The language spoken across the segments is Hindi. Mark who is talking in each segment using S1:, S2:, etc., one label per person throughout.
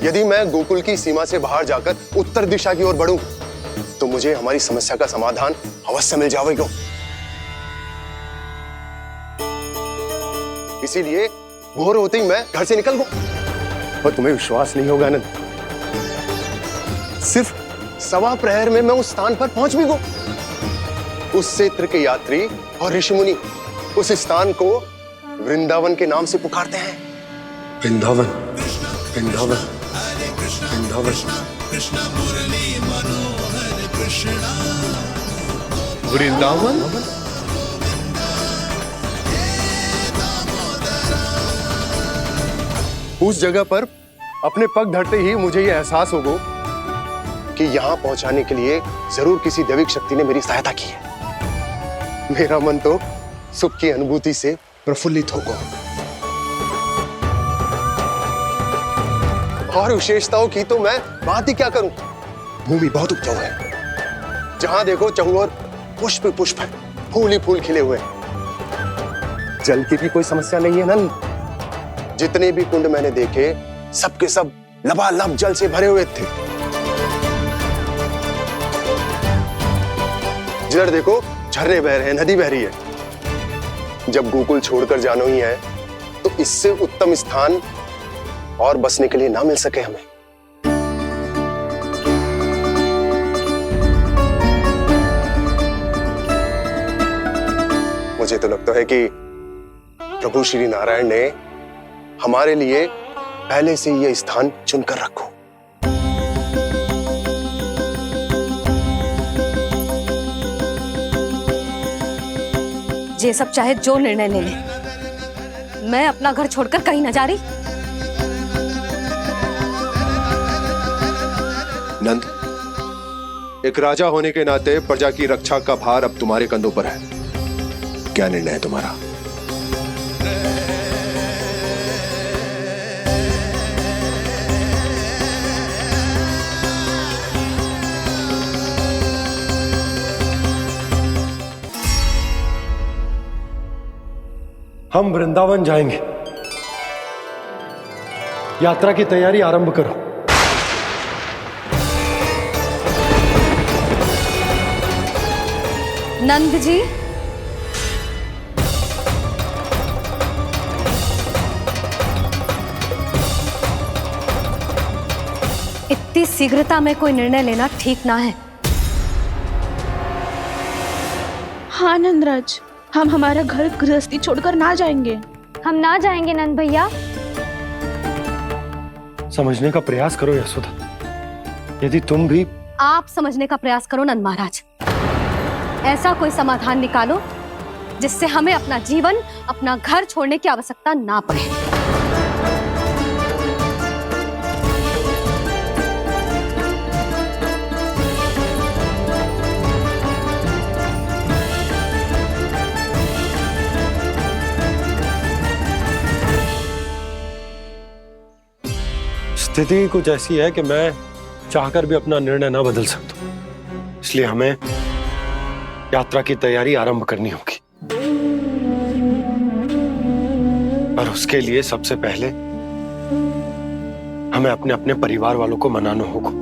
S1: यदि मैं गोकुल की सीमा से बाहर जाकर उत्तर दिशा की ओर बढ़ूं, तो मुझे हमारी समस्या का समाधान अवश्य मिल जाएगा। इसीलिए भोर होते ही मैं घर से निकल गया। और तुम्हें विश्वास नहीं होगा आनंद, सिर्फ 1.25 प्रहर में मैं उस स्थान पर पहुंच भी गया। उस क्षेत्र के यात्री और ऋषि मुनि उस स्थान को वृंदावन के नाम से पुकारते हैं।
S2: वृंदावन, वृंदावन, वृंदावन।
S3: वृंदावन?
S1: उस जगह पर अपने पग धरते ही मुझे यह एहसास होगा कि यहां पहुंचाने के लिए जरूर किसी दैविक शक्ति ने मेरी सहायता की है। मेरा मन तो सुख की अनुभूति से प्रफुल्लित होगा। और विशेषताओं की तो मैं बात ही क्या करूं। भूमि बहुत उपजाऊ है, जहां देखो चहुओर पुष्प पुष्प, फूल ही फूल खिले हुए। जल की भी कोई समस्या नहीं है नंद। जितने भी कुंड मैंने देखे, सबके सब लबालब जल से भरे हुए थे। जिधर देखो झरने बह रहे हैं, नदी बह रही है। जब गोकुल छोड़कर जाना ही है, तो इससे उत्तम स्थान और बसने के लिए ना मिल सके हमें। मुझे तो लगता है कि प्रभु श्री नारायण ने हमारे लिए पहले से यह स्थान चुनकर रखो।
S4: ये सब चाहे जो निर्णय ले ले, मैं अपना घर छोड़कर कहीं न जा रही।
S3: नंद, एक राजा होने के नाते प्रजा की रक्षा का भार अब तुम्हारे कंधों पर है। क्या निर्णय है तुम्हारा?
S2: हम वृंदावन जाएंगे। यात्रा की तैयारी आरंभ करो।
S4: नंद जी, इतनी शीघ्रता में कोई निर्णय लेना ठीक ना है।
S5: हाँ नंदराज, हम हमारा घर गृहस्थी छोड़कर ना जाएंगे।
S6: हम ना जाएंगे नंद भैया।
S2: समझने का प्रयास करो यशोदा। यदि तुम भी।
S4: आप समझने का प्रयास करो नंद महाराज। ऐसा कोई समाधान निकालो जिससे हमें अपना जीवन, अपना घर छोड़ने की आवश्यकता ना पड़े।
S2: स्थिति कुछ ऐसी है कि मैं चाहकर भी अपना निर्णय ना बदल सकता, इसलिए हमें यात्रा की तैयारी आरंभ करनी होगी। और उसके लिए सबसे पहले हमें अपने अपने परिवार वालों को मनाना होगा।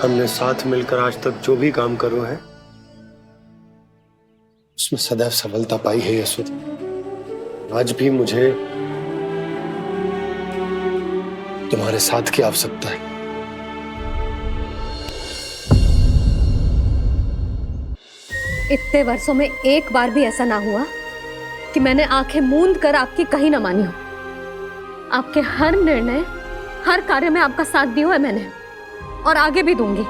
S2: हमने साथ मिलकर आज तक जो भी काम करो है, उसमें सदैव सफलता पाई है यशोदा। आज भी मुझे तुम्हारे साथ की आवश्यकता है।
S4: इतने वर्षों में एक बार भी ऐसा ना हुआ कि मैंने आंखें मूंद कर आपकी कहीं ना मानी हो। आपके हर निर्णय, हर कार्य में आपका साथ दिया है मैंने, और आगे भी दूंगी।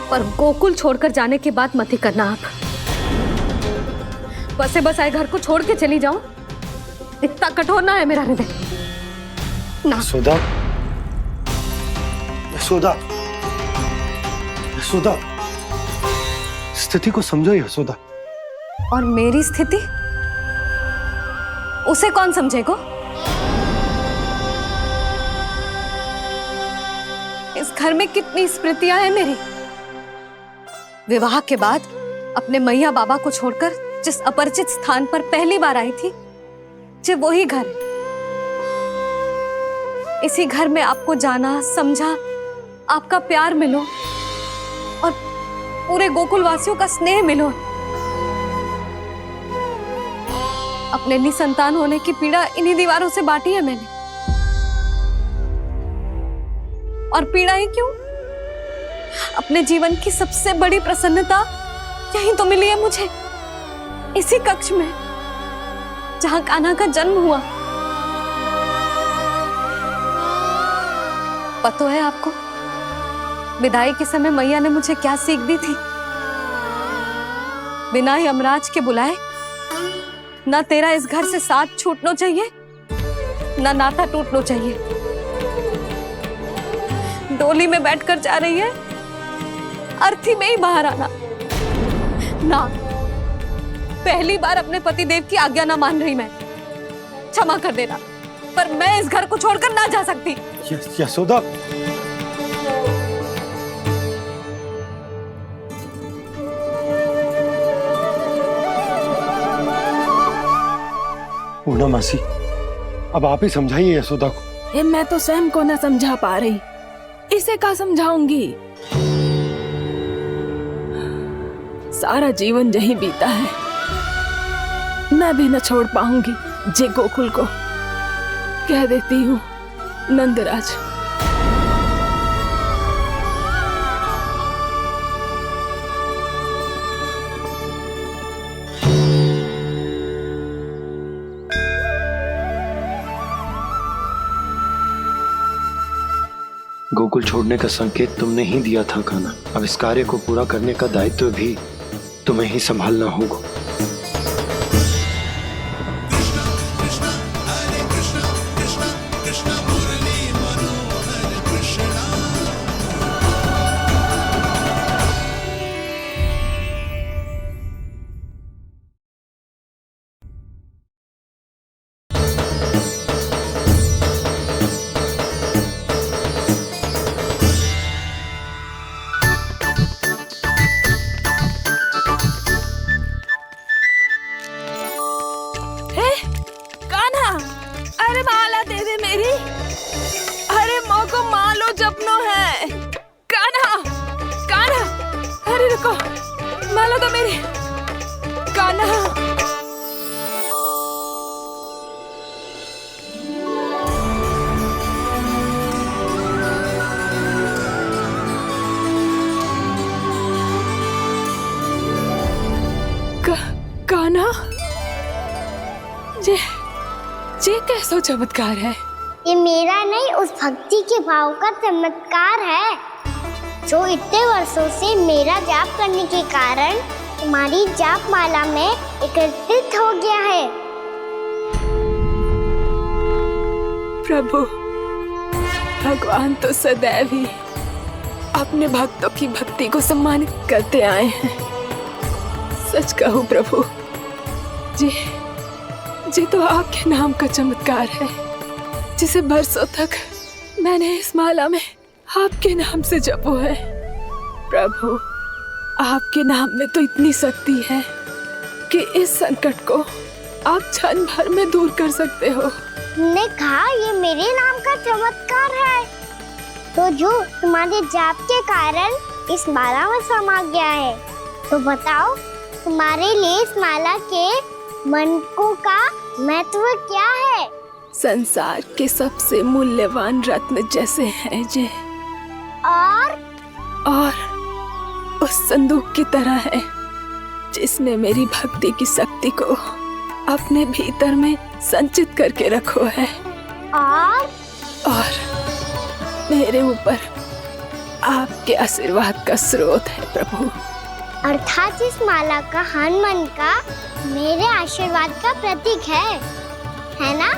S4: पर गोकुल छोड़कर जाने की बात मत ही करना आप। बसे बसाए घर को छोड़ के चली जाऊं, इतना कठोर ना है मेरा हृदय ना।
S2: यशोदा, यशोदा, यशोदा, स्थिति को समझो यशोदा।
S4: और मेरी स्थिति उसे कौन समझेगा? इस घर में कितनी स्मृतियां हैं मेरी। विवाह के बाद अपने मैया बाबा को छोड़कर जिस अपरिचित स्थान पर पहली बार आई थी, जो वही घर है। इसी घर में आपको जाना, समझा, आपका प्यार मिलो और पूरे गोकुल वासियों का स्नेह मिलो। अपने निसंतान होने की पीड़ा इन्हीं दीवारों से बांटी है मैंने। और पीड़ा ही क्यों? अपने जीवन की सबसे बड़ी प्रसन्नता यहीं तो मिली है मुझे, इसी कक्ष में जहां कान्हा का जन्म हुआ। पता है आपको विदाई के समय मैया ने मुझे क्या सीख दी थी? बिना यमराज के बुलाए ना तेरा इस घर से साथ छूटना चाहिए, ना नाता टूटना चाहिए। डोली में बैठकर जा रही है, अर्थी में ही बाहर आना ना। पहली बार अपने पति देव की आज्ञा ना मान रही मैं, क्षमा कर देना, पर मैं इस घर को छोड़कर ना जा सकती।
S2: यशोदा, पूर्णा मासी, अब आप ही समझाइए यशोदा को।
S5: ये मैं तो स्वयं को न समझा पा रही, इसे क्या समझाऊंगी? सारा जीवन यही बीता है, मैं भी न छोड़ पाऊंगी। जे गोकुल को कह देती हूँ नंदराज।
S2: गोकुल छोड़ने का संकेत तुमने ही दिया था कान्हा। अब इस कार्य को पूरा करने का दायित्व भी तुम्हें ही संभालना होगा।
S5: माला तो मेरी कान्हा। कान्हा, ये कैसा चमत्कार है?
S7: ये मेरा नहीं, उस भक्ति के भाव का चमत्कार है जो इतने वर्षों से मेरा जाप करने के कारण तुम्हारी जाप माला में एकत्रित हो गया है।
S5: प्रभु, भगवान तो सदैव ही अपने भक्तों की भक्ति को सम्मानित करते आए हैं। सच कहूँ प्रभु, जी तो आपके नाम का चमत्कार है, जिसे बरसों तक मैंने इस माला में आपके नाम से जपो है। प्रभु, आपके नाम में तो इतनी शक्ति है कि इस संकट को आप क्षण भर में दूर कर सकते हो।
S7: तुमने कहा ये मेरे नाम का चमत्कार है, तो जो तुम्हारे जाप के कारण इस माला में समा गया है, तो बताओ तुम्हारे लिए इस माला के मनकों का महत्व क्या है?
S5: संसार के सबसे मूल्यवान रत्न जैसे हैं जे, और उस संदूक की तरह है जिसने मेरी भक्ति की शक्ति को अपने भीतर में संचित करके रखो है और मेरे ऊपर आपके आशीर्वाद का स्रोत है प्रभु।
S7: अर्थात इस माला का हनुमान का मेरे आशीर्वाद का प्रतीक है ना?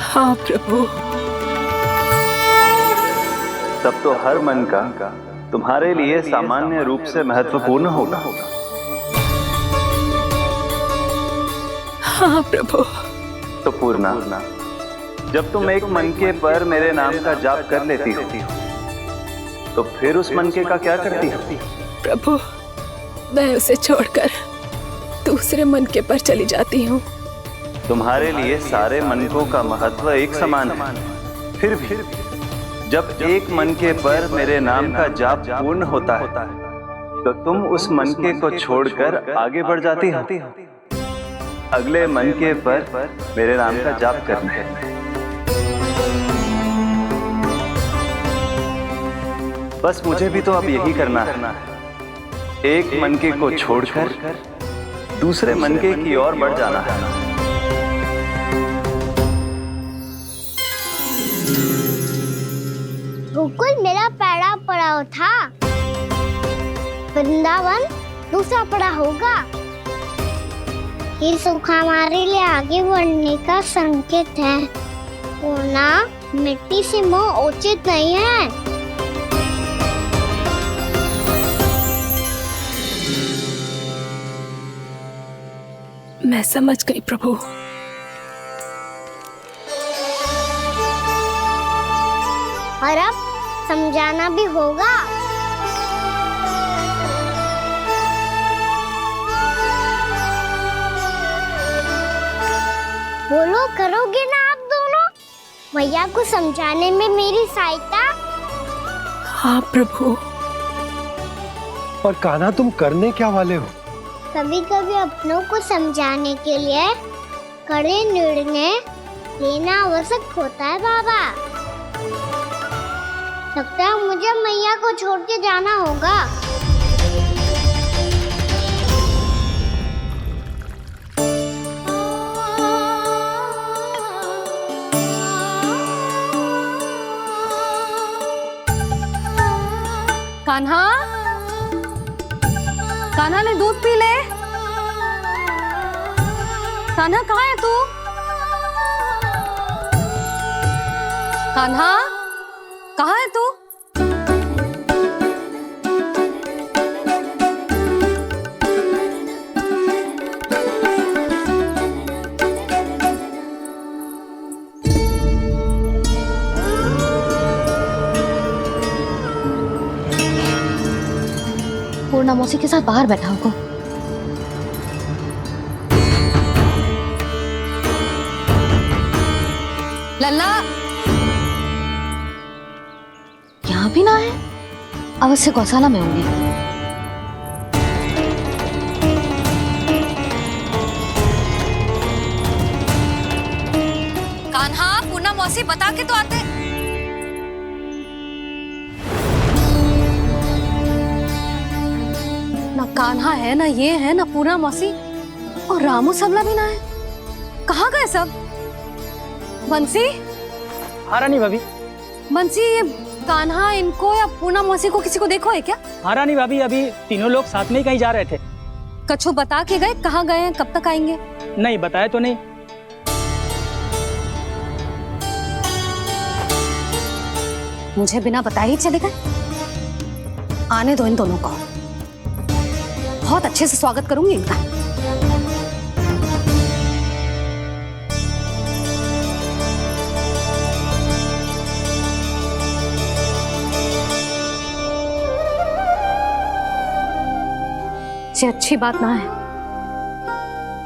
S5: हाँ प्रभु।
S8: तब तो हर मन का तुम्हारे लिए सामान्य रूप से महत्वपूर्ण होगा।
S5: हाँ प्रभु।
S8: तो पूर्णा, जब तुम एक मनके पर मेरे नाम का जाप कर लेती हो तो फिर उस मनके का क्या करती हो?
S5: प्रभु, मैं उसे छोड़कर दूसरे मनके पर चली जाती हूँ।
S8: तुम्हारे लिए सारे मनकों का महत्व एक समान है। फिर भी जब एक मनके पर मेरे नाम का जाप पूर्ण होता है तो तुम उस मनके को छोड़कर आगे बढ़ जाती हो अगले मनके पर मेरे नाम का जाप करने। बस मुझे भी तो अब यही करना है, एक मनके को छोड़कर दूसरे मनके की ओर बढ़ जाना है।
S7: गोकुल मेरा पहला पड़ाव था, वृंदावन दूसरा पड़ा होगा। ये सुख हमारे लिए आगे बढ़ने का संकेत है। पूर्णा, मिट्टी से मोह उचित नहीं है।
S5: मैं समझ गई प्रभु।
S7: और अब समझाना भी होगा। बोलो, करोगे ना आप दोनों? भैया को समझाने में मेरी सहायता।
S5: हाँ प्रभु।
S2: और कान्हा, तुम करने क्या वाले हो?
S7: कभी कभी अपनों को समझाने के लिए कड़े निर्णय लेना आवश्यक होता है बाबा। लगता है मुझे मैया को छोड़ के जाना होगा।
S4: कान्हा, कान्हा ने दूध पी ले। कान्हा, कहाँ है तू? कान्हा, कहाँ है तू? पूर्णा मौसी के साथ बाहर बैठा होगा। लल्ला, यहाँ भी ना है। अवश्य गौशाला में होंगे। कान्हा, पूर्णा मौसी बता के तो आते। ना कान्हा है, ना ये है, ना पूर्णा मौसी, और रामू सबला भी ना है। कहाँ गए सब? बंसी?
S9: हाँ रानी भाभी।
S4: बंसी, ये कान्हा इनको या पूर्णा मौसी को किसी को देखो है क्या?
S9: हाँ रानी भाभी, अभी तीनों लोग साथ में ही कहीं जा रहे थे।
S4: कछु बता के गए कहाँ गए हैं, कब तक आएंगे?
S9: नहीं बताया तो नहीं।
S4: मुझे बिना बताए ही चले गए। आने दो इन दोनों को, बहुत अच्छे से स्वागत करूंगी इनका। ये अच्छी बात ना है,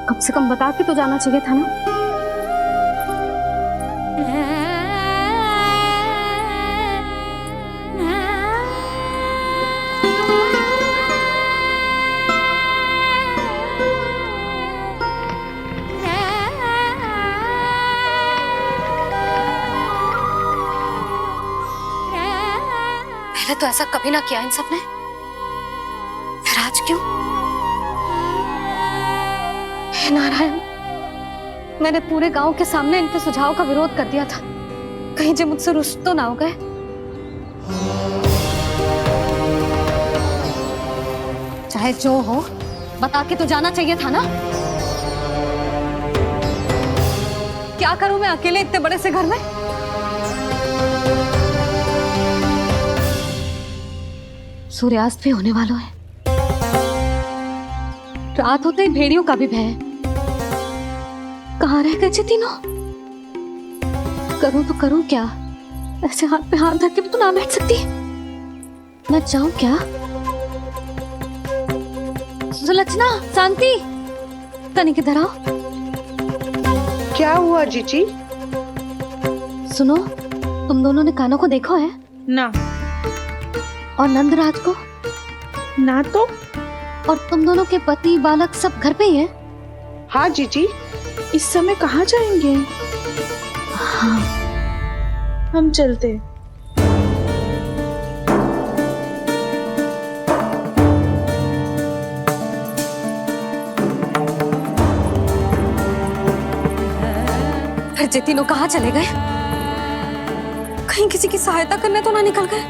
S4: कम से कम बता के तो जाना चाहिए था ना। पहले तो ऐसा कभी ना किया इन सब ने, फिर आज क्यों? हे नारायण, मैंने पूरे गांव के सामने इनके सुझाव का विरोध कर दिया था। कहीं जे मुझसे रुष्ट तो ना हो गए। चाहे जो हो, बता के तो जाना चाहिए था ना। क्या करूं मैं अकेले इतने बड़े से घर में? सूर्यास्त भी होने वाला है। रात होते ही भेड़ियों का भी भय है। कहाँ रह गए जी तीनों? करूं तो करूं क्या? ऐसे हाथ पे हाथ धर के भी तो ना बैठ सकती। मैं जाऊं क्या? सुलक्षणा, शांति, तनिक इधर आओ।
S10: क्या हुआ जीजी?
S4: सुनो, तुम दोनों ने कानों को देखो है?
S10: ना।
S4: और नंदराज को?
S10: ना तो।
S4: और तुम दोनों के पति बालक सब घर पे ही है?
S10: हाँ जीजी, इस समय कहाँ जाएंगे?
S4: हाँ।
S10: हम चलते।
S4: फिर जे तीनों कहाँ चले गए? कहीं किसी की सहायता करने तो ना निकल गए?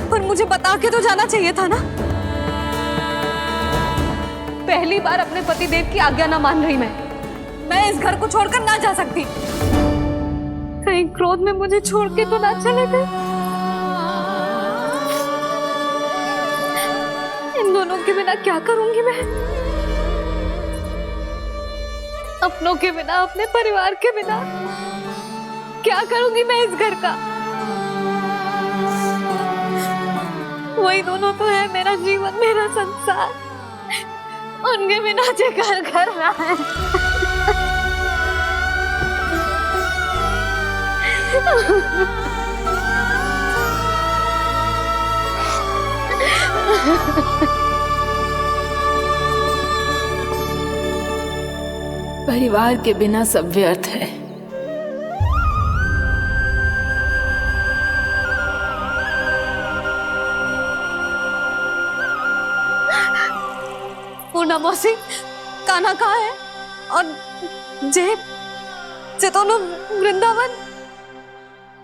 S4: पर मुझे बता के तो जाना चाहिए था ना। पहली बार अपने पति देव की आज्ञा ना मान रही मैं इस घर को छोड़कर ना जा सकती। कहीं क्रोध में मुझे छोड़ के तो ना चले गए। इन दोनों के बिना क्या करूंगी मैं? अपनों के बिना, अपने परिवार के बिना क्या करूंगी मैं इस घर का? वही दोनों तो है मेरा जीवन, मेरा संसार। उनके बिना जे घर घर रहा है।
S5: परिवार के बिना सब व्यर्थ है।
S4: पूर्णा मौसी, कान्हा कहाँ है? और जे दोनों वृंदावन?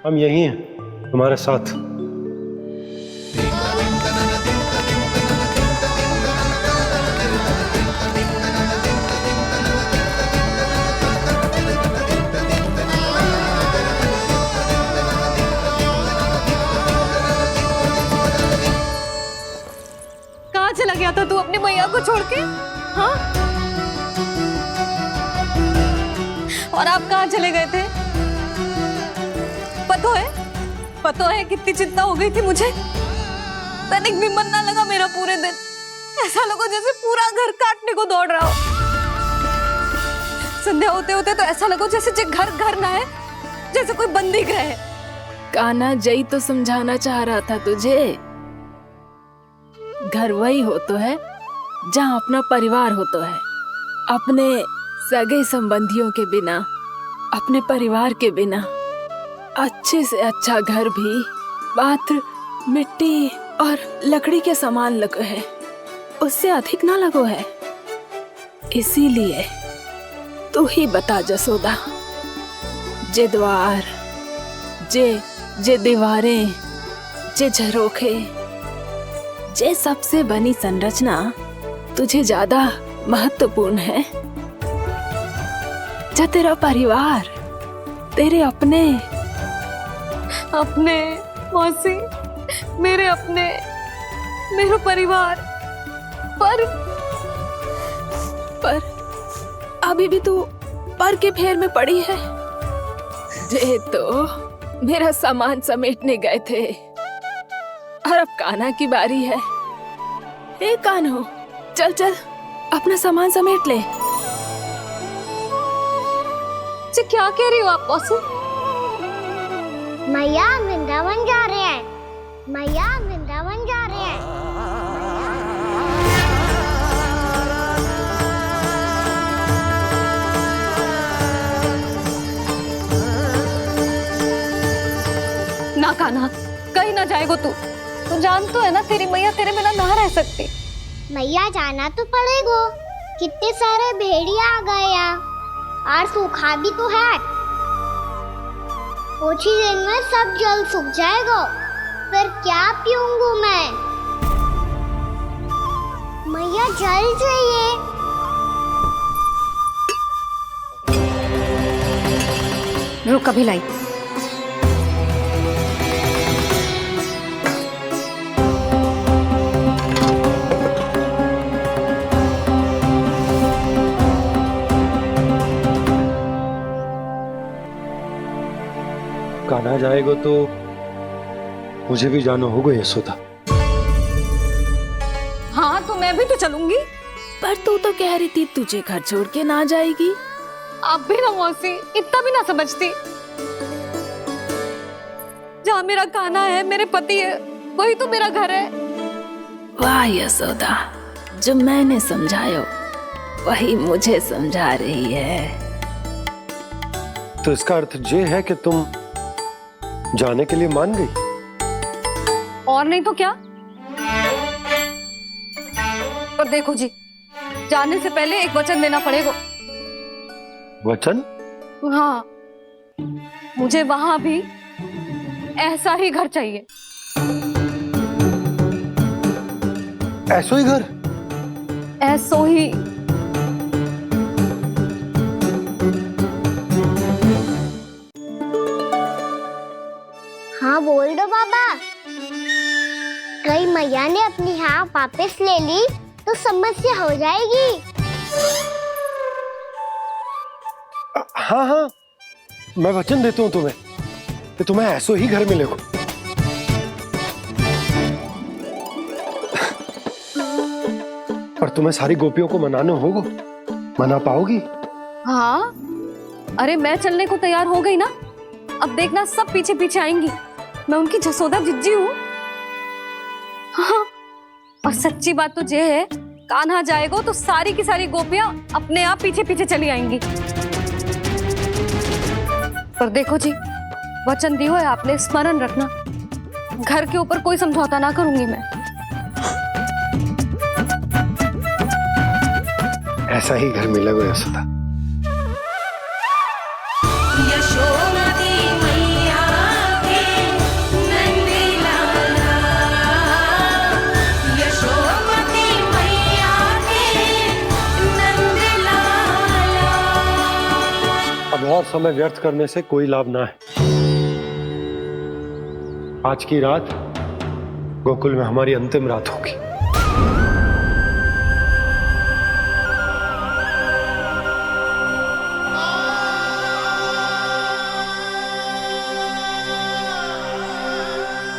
S2: हम यही हैं, तुम्हारे साथ।
S4: कहाँ चला गया था तू अपनी मैया को छोड़ के? हाँ? और आप कहाँ चले गए थे? पतो है कितनी चिंता हो गई थी मुझे। तनिक भी मन ना लगा मेरा पूरे दिन। ऐसा लगा जैसे पूरा घर काटने को दौड़ रहा हो। संध्या होते होते तो ऐसा लगा जैसे घर घर ना है, जैसे कोई बंदी गृह है।
S5: कान्हा, जय तो समझाना चाह रहा था तुझे। घर वही हो तो है जहाँ अपना परिवार हो तो है। अपने सगे संबंधियों के बिना, अपने परिवार के बिना अच्छे से अच्छा घर भी मात्र मिट्टी और लकड़ी के समान लगो है, उससे अधिक ना लगो है। इसीलिए तू ही बता जसोदा, जे द्वार, जे दीवारें, जे झरोखे, जे सबसे बनी संरचना तुझे ज्यादा महत्वपूर्ण है? जा तेरा परिवार, तेरे अपने
S4: मौसी, मेरा परिवार।
S5: पर अभी भी तू पर के फेर में पड़ी है। जे तो मेरा सामान समेटने गए थे और अब कान्हा की बारी है। ए कान्हो, चल चल अपना सामान समेट ले।
S4: क्या कह रही हो आप मौसी?
S7: मैया वृंदावन जा रहे हैं। मैया वृंदावन जा रहे हैं।
S4: ना कान्हा, कहीं ना जाएगो तू। तू जान तो है ना तेरी मैया तेरे बिना ना रह सकती।
S7: मैया जाना तो पड़ेगा। कितने सारे भेड़िया आ गए यहाँ, और सूखा भी तो है। कुछ ही दिन में सब जल सूख जाएगा, फिर क्या पीऊंगी मैं? मैया जल चाहिए।
S4: रुक अभी लाई।
S2: कान्हा जाएगा तो मुझे भी जाना होगा यशोदा।
S4: हाँ तो मैं भी तो चलूंगी।
S5: पर तू तो कह रही थी तुझे घर छोड़ के ना जाएगी।
S4: आप भी ना मौसी, इतना भी ना समझती। जहाँ मेरा कान्हा है, मेरे पति है, वही तो मेरा घर है।
S5: वाह यशोदा, जो मैंने समझायो वही मुझे समझा रही है।
S2: तो इसका अर्थ ये है कि तुम जाने के लिए मान गई?
S4: और नहीं तो क्या। पर देखो जी, जाने से पहले एक वचन देना पड़ेगा।
S2: वचन?
S4: हाँ, मुझे वहां भी ऐसा ही घर चाहिए।
S2: ऐसो ही घर?
S4: ऐसो ही।
S7: हाँ बोल दो बाबा। कहीं मैया ने अपनी हाँ वापस ले ली तो समस्या हो जाएगी।
S2: हाँ हाँ, मैं वचन देता हूँ तुम्हें कि तुम्हें ऐसो ही घर मिलेगा। पर तुम्हें सारी गोपियों को मनाना होगा। मना पाओगी?
S4: हाँ, अरे मैं चलने को तैयार हो गई ना। अब देखना सब पीछे पीछे आएंगी। मैं उनकी जसोदा जिज्जी हूँ। हाँ, और सच्ची बात तो ये है, कान्हा जाएगा तो सारी की सारी गोपियां अपने आप पीछे पीछे चली आएंगी। पर देखो जी, वचन दिया है आपने, स्मरण रखना। घर के ऊपर कोई समझौता ना करूंगी मैं।
S2: ऐसा ही घर मिलेगा यशोदा। अब और समय व्यर्थ करने से कोई लाभ ना है। आज की रात गोकुल में हमारी अंतिम रात होगी।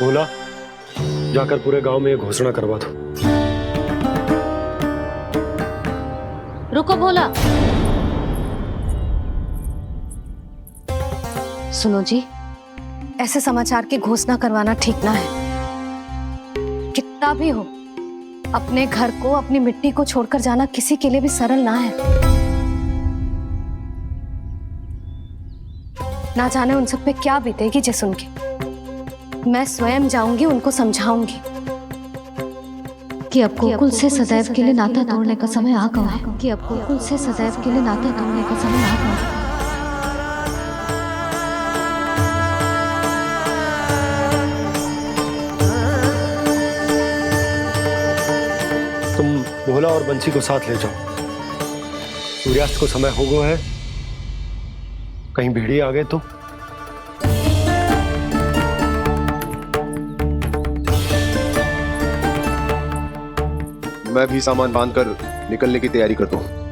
S2: बोला, जाकर पूरे गांव में ये घोषणा करवा दो।
S4: रुको भोला। सुनो जी, ऐसे समाचार की घोषणा करवाना ठीक ना है। कितना भी हो, अपने घर को, अपनी मिट्टी को छोड़कर जाना किसी के लिए भी सरल ना है। ना जाने उन सब पे क्या बीतेगी जे सुन के। मैं स्वयं जाऊंगी, उनको समझाऊंगी कि अब गोकुल से सदैव के लिए नाता तोड़ने का समय आ गया है। कि अब गोकुल से सदैव के लिए नाता तोड़ने का समय आ गया है।
S2: तुम भोला और बंसी को साथ ले जाओ। सूर्यास्त को समय हो गया है, कहीं भेड़िए आ गए तो।
S3: मैं भी सामान बांधकर निकलने की तैयारी करता हूँ।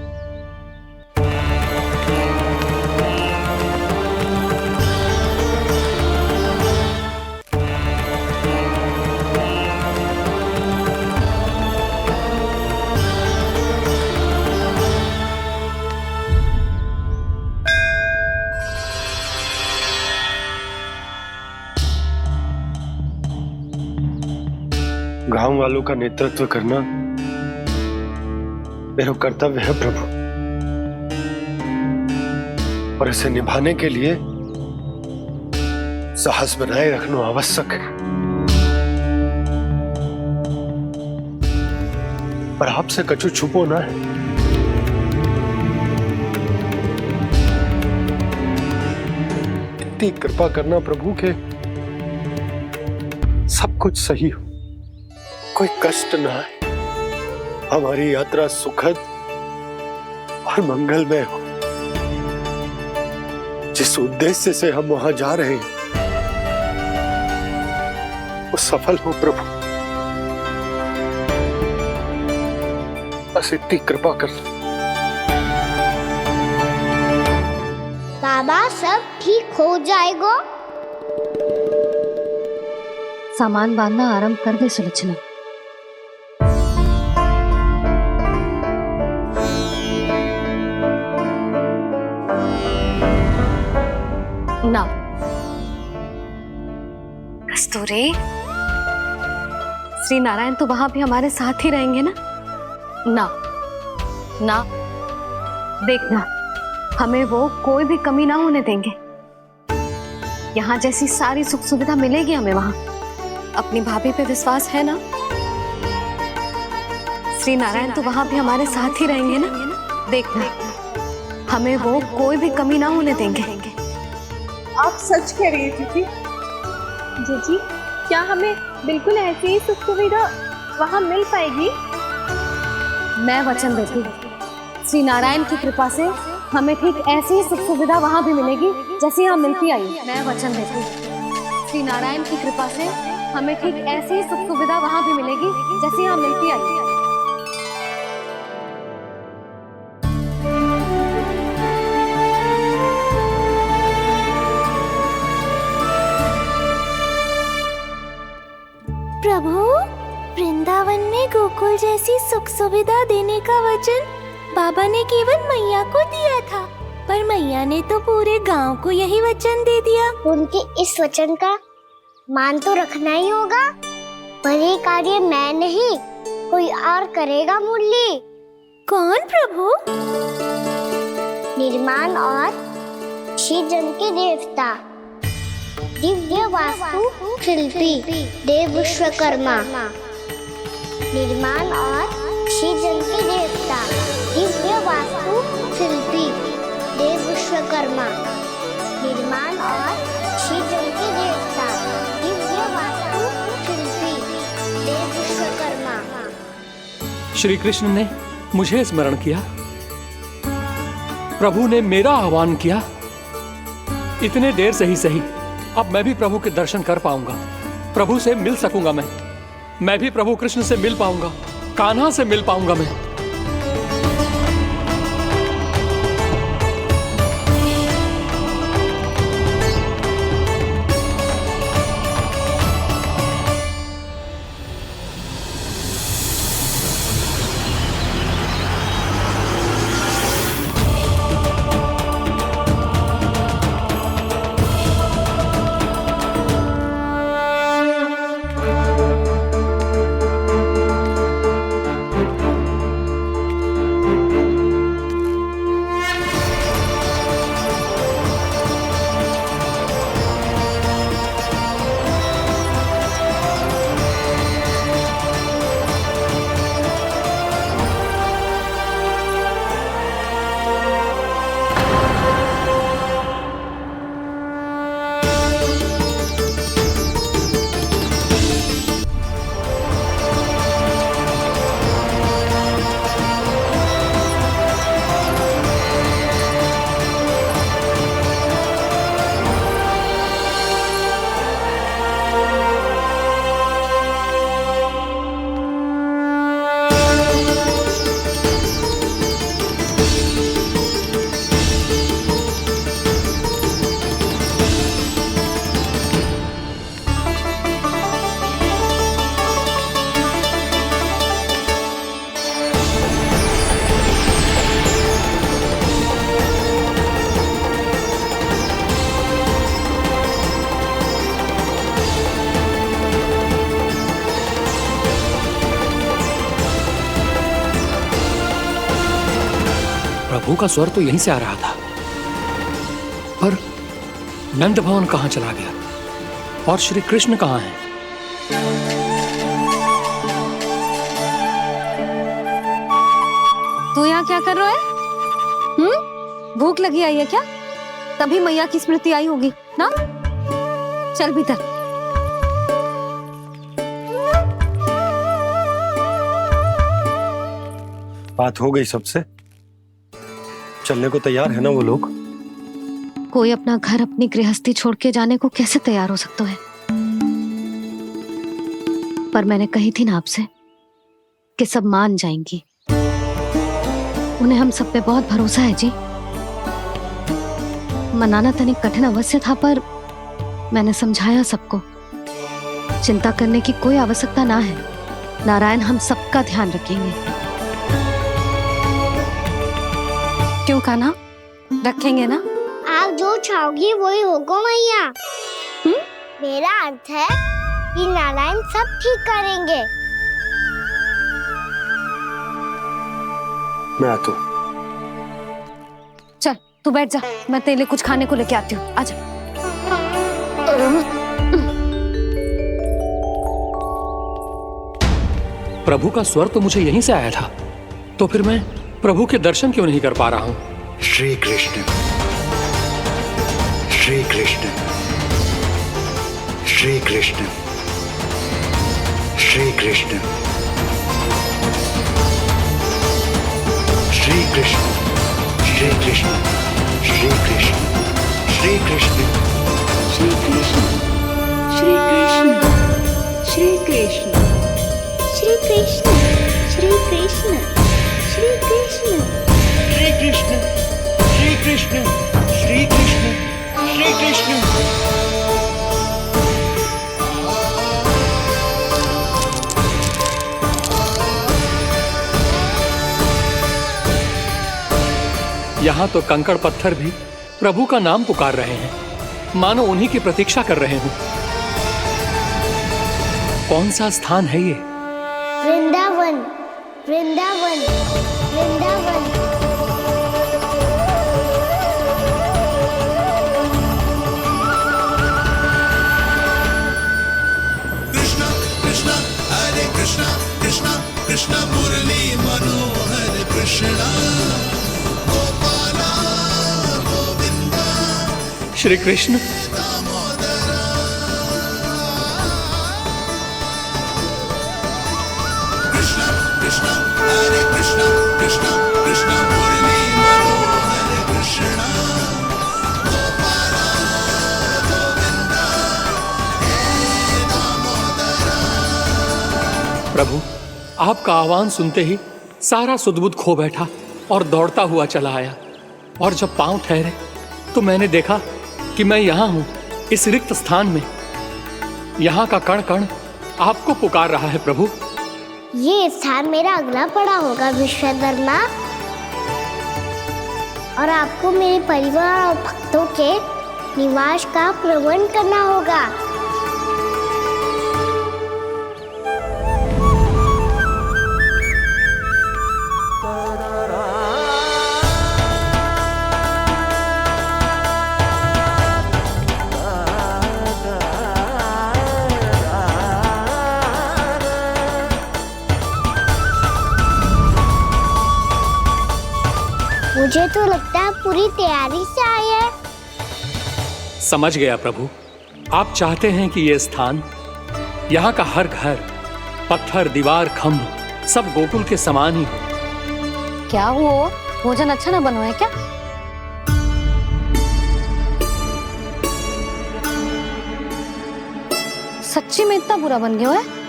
S2: गांव वालों का नेतृत्व करना मेरा कर्तव्य है प्रभु, और इसे निभाने के लिए साहस बनाए रखना आवश्यक है। पर आपसे कछु छुपो ना है। इतनी कृपा करना प्रभु के सब कुछ सही हो, कोई कष्ट ना आए, हमारी यात्रा सुखद और मंगलमय हो। जिस उद्देश्य से हम वहां जा रहे हैं वो सफल हो प्रभु, बस इतनी कृपा कर लो।
S7: बाबा सब ठीक हो जाएगा।
S4: सामान बांधना आरंभ कर दे सुलोचना। ना कस्तूरी, श्री नारायण तो वहां भी हमारे साथ ही रहेंगे ना? ना ना, देखना हमें वो कोई भी कमी ना होने देंगे। यहाँ जैसी सारी सुख सुविधा मिलेगी हमें वहां। अपनी भाभी पे विश्वास है ना? श्री नारायण तो वहां भी हमारे साथ ही रहेंगे ना? देखना हमें वो कोई भी कमी ना होने देंगे।
S10: आप सच कह रही है जीजी। जीजी, क्या हमें बिल्कुल ऐसी ही सुख सुविधा वहाँ मिल पाएगी?
S4: मैं वचन देती हूँ, श्री नारायण की कृपा से हमें ठीक ऐसी ही सुख सुविधा वहाँ भी मिलेगी जैसी यहाँ मिलती आई। मैं वचन देती हूँ, श्री नारायण की कृपा से हमें ठीक ऐसी ही सुख सुविधा वहाँ भी मिलेगी जैसी यहाँ मिलती आई।
S7: प्रभु, वृंदावन में गोकुल जैसी सुख सुविधा देने का वचन बाबा ने केवल मैया को दिया था, पर मैया ने तो पूरे गांव को यही वचन दे दिया। उनके इस वचन का मान तो रखना ही होगा, पर ये कार्य मैं नहीं कोई और करेगा। मुरली कौन प्रभु? निर्माण और श्रीजन के देवता, दिव्य वास्तु शिल्पी देव विश्वकर्मा। निर्माण और श्रीजन के देवता, दिव्य वास्तु शिल्पी देव विश्वकर्मा। निर्माण और श्रीजन के देवता, दिव्य वास्तु शिल्पी देव विश्वकर्मा।
S11: श्री कृष्ण ने मुझे स्मरण किया, प्रभु ने मेरा आह्वान किया। इतने देर से ही सही, अब मैं भी प्रभु के दर्शन कर पाऊंगा, प्रभु से मिल सकूंगा। मैं भी प्रभु कृष्ण से मिल पाऊंगा, कान्हा से मिल पाऊंगा मैं। प्रभु का स्वर तो यहीं से आ रहा था, पर नंद भवन कहां चला गया और श्री कृष्ण कहां हैं?
S4: तू यहाँ क्या कर रहा है? भूख लगी आई है क्या? तभी मैया की स्मृति आई होगी। ना? चल भीतर।
S2: बात हो गई सबसे? चलने को तैयार है ना वो लोग?
S4: कोई अपना घर, अपनी गृहस्थी छोड़ के जाने को कैसे तैयार हो सकता है? पर मैंने कही थी ना आपसे कि सब मान जाएंगी। उन्हें हम सब पे बहुत भरोसा है जी। मनाना तनिक कठिन अवश्य था, पर मैंने समझाया सबको। चिंता करने की कोई आवश्यकता ना है। नारायण हम सबका ध्यान रखेंगे। क्यों कान्हा, रखेंगे ना?
S7: आप जो चाहोगी वही होगा मैया। मेरा अर्थ है कि नारायण सब ठीक करेंगे।
S2: मैं आता हूं।
S4: चल तू बैठ जा, मैं तेरे लिए कुछ खाने को लेके आती हूँ। आजा।
S11: प्रभु का स्वर तो मुझे यहीं से आया था, तो फिर मैं प्रभु के दर्शन क्यों नहीं कर पा रहा हूँ?
S12: श्री कृष्ण, श्री कृष्ण, श्री कृष्ण, श्री कृष्ण, श्री कृष्ण, श्री कृष्ण, श्री कृष्ण, श्री कृष्ण,
S5: श्री कृष्ण, श्री कृष्ण, श्री कृष्ण,
S7: श्री कृष्ण, श्री कृष्ण, श्री कृष्ण,
S12: श्री कृष्ण, श्री कृष्ण, श्री कृष्ण, श्री कृष्ण।
S11: यहाँ तो कंकड़ पत्थर भी प्रभु का नाम पुकार रहे हैं, मानो उन्हीं की प्रतीक्षा कर रहे हों। कौन सा स्थान है ये?
S7: वृंदावन, वृंदावन, वृंदावन।
S12: कृष्णा कृष्णा हरे कृष्णा, कृष्णा कृष्णा मुरली मनोहर कृष्णा, गोपाला गोविंदा,
S11: श्री कृष्ण।
S12: कृष्णा कृष्णा हरे कृष्णा, कृष्णा कृष्णा मुरली मनोहर कृष्णा, गोपाला गोविंदा, हे दामोदरा।
S11: प्रभु, आपका आह्वान सुनते ही सारा सुध-बुध खो बैठा और दौड़ता हुआ चला आया। और जब पांव ठहरे तो मैंने देखा कि मैं यहाँ हूँ, इस रिक्त स्थान में। यहाँ का कण कण आपको पुकार रहा है प्रभु।
S7: ये स्थान मेरा अगला पड़ा होगा विश्वकर्मा, और आपको मेरे परिवार और भक्तों के निवास का प्रबंध करना होगा। मुझे तो लगता है पूरी तैयारी से आए हैं।
S11: समझ गया प्रभु, आप चाहते हैं कि ये स्थान, यहाँ का हर घर, पत्थर, दीवार, खम्भ सब गोकुल के समान ही हो।
S4: क्या हुआ? भोजन अच्छा ना बनो है क्या? सच्ची में इतना बुरा बन गया है?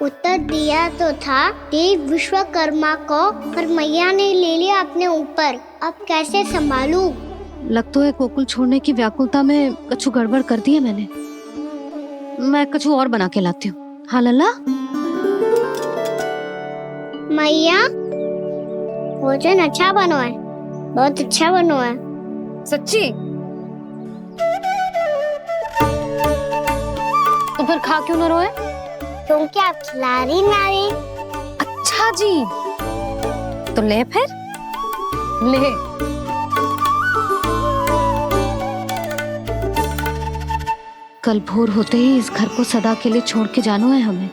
S7: उत्तर दिया तो था देव विश्वकर्मा को, पर मैया ने ले लिया अपने ऊपर। अब कैसे संभालूं?
S4: लग तो है गोकुल छोड़ने की व्याकुलता में कछु गड़बड़ कर दी है मैंने। मैं कछु और बना के लाती हूँ। हाँ लल्ला?
S7: मैया, भोजन अच्छा बनो है, बहुत अच्छा बनो है।
S4: सच्ची? तो फिर खा क्यों न रोए?
S7: क्योंकि आप खिला रही ना रही।
S4: अच्छा जी, तो ले फिर ले। कल भोर होते ही इस घर को सदा के लिए छोड़ के जाना है हमें।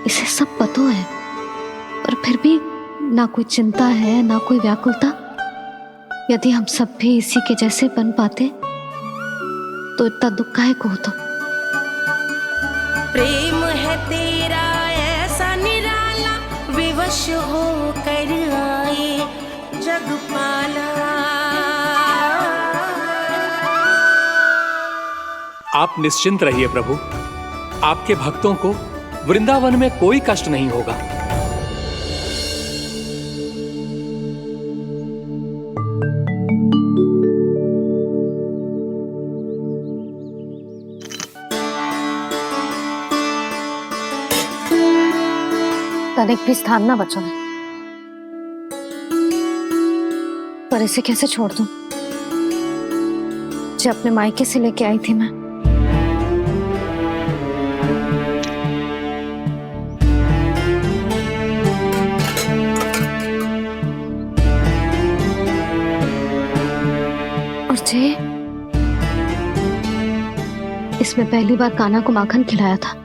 S4: इसे सब पता है, पर फिर भी ना कोई चिंता है ना कोई व्याकुलता। यदि हम सब भी इसी के जैसे बन पाते तो इतना दुख काहे को होता।
S13: प्रेम है तेरा ऐसा निराला, विवश हो कर आए जग पाला।
S11: आप निश्चिंत रहिए प्रभु, आपके भक्तों को वृंदावन में कोई कष्ट नहीं होगा।
S4: तनिक भी स्थान ना बचो है, पर इसे कैसे छोड़ दूं जो अपने मायके से लेके आई थी मैं। और जे इसमें पहली बार कान्हा को माखन खिलाया था।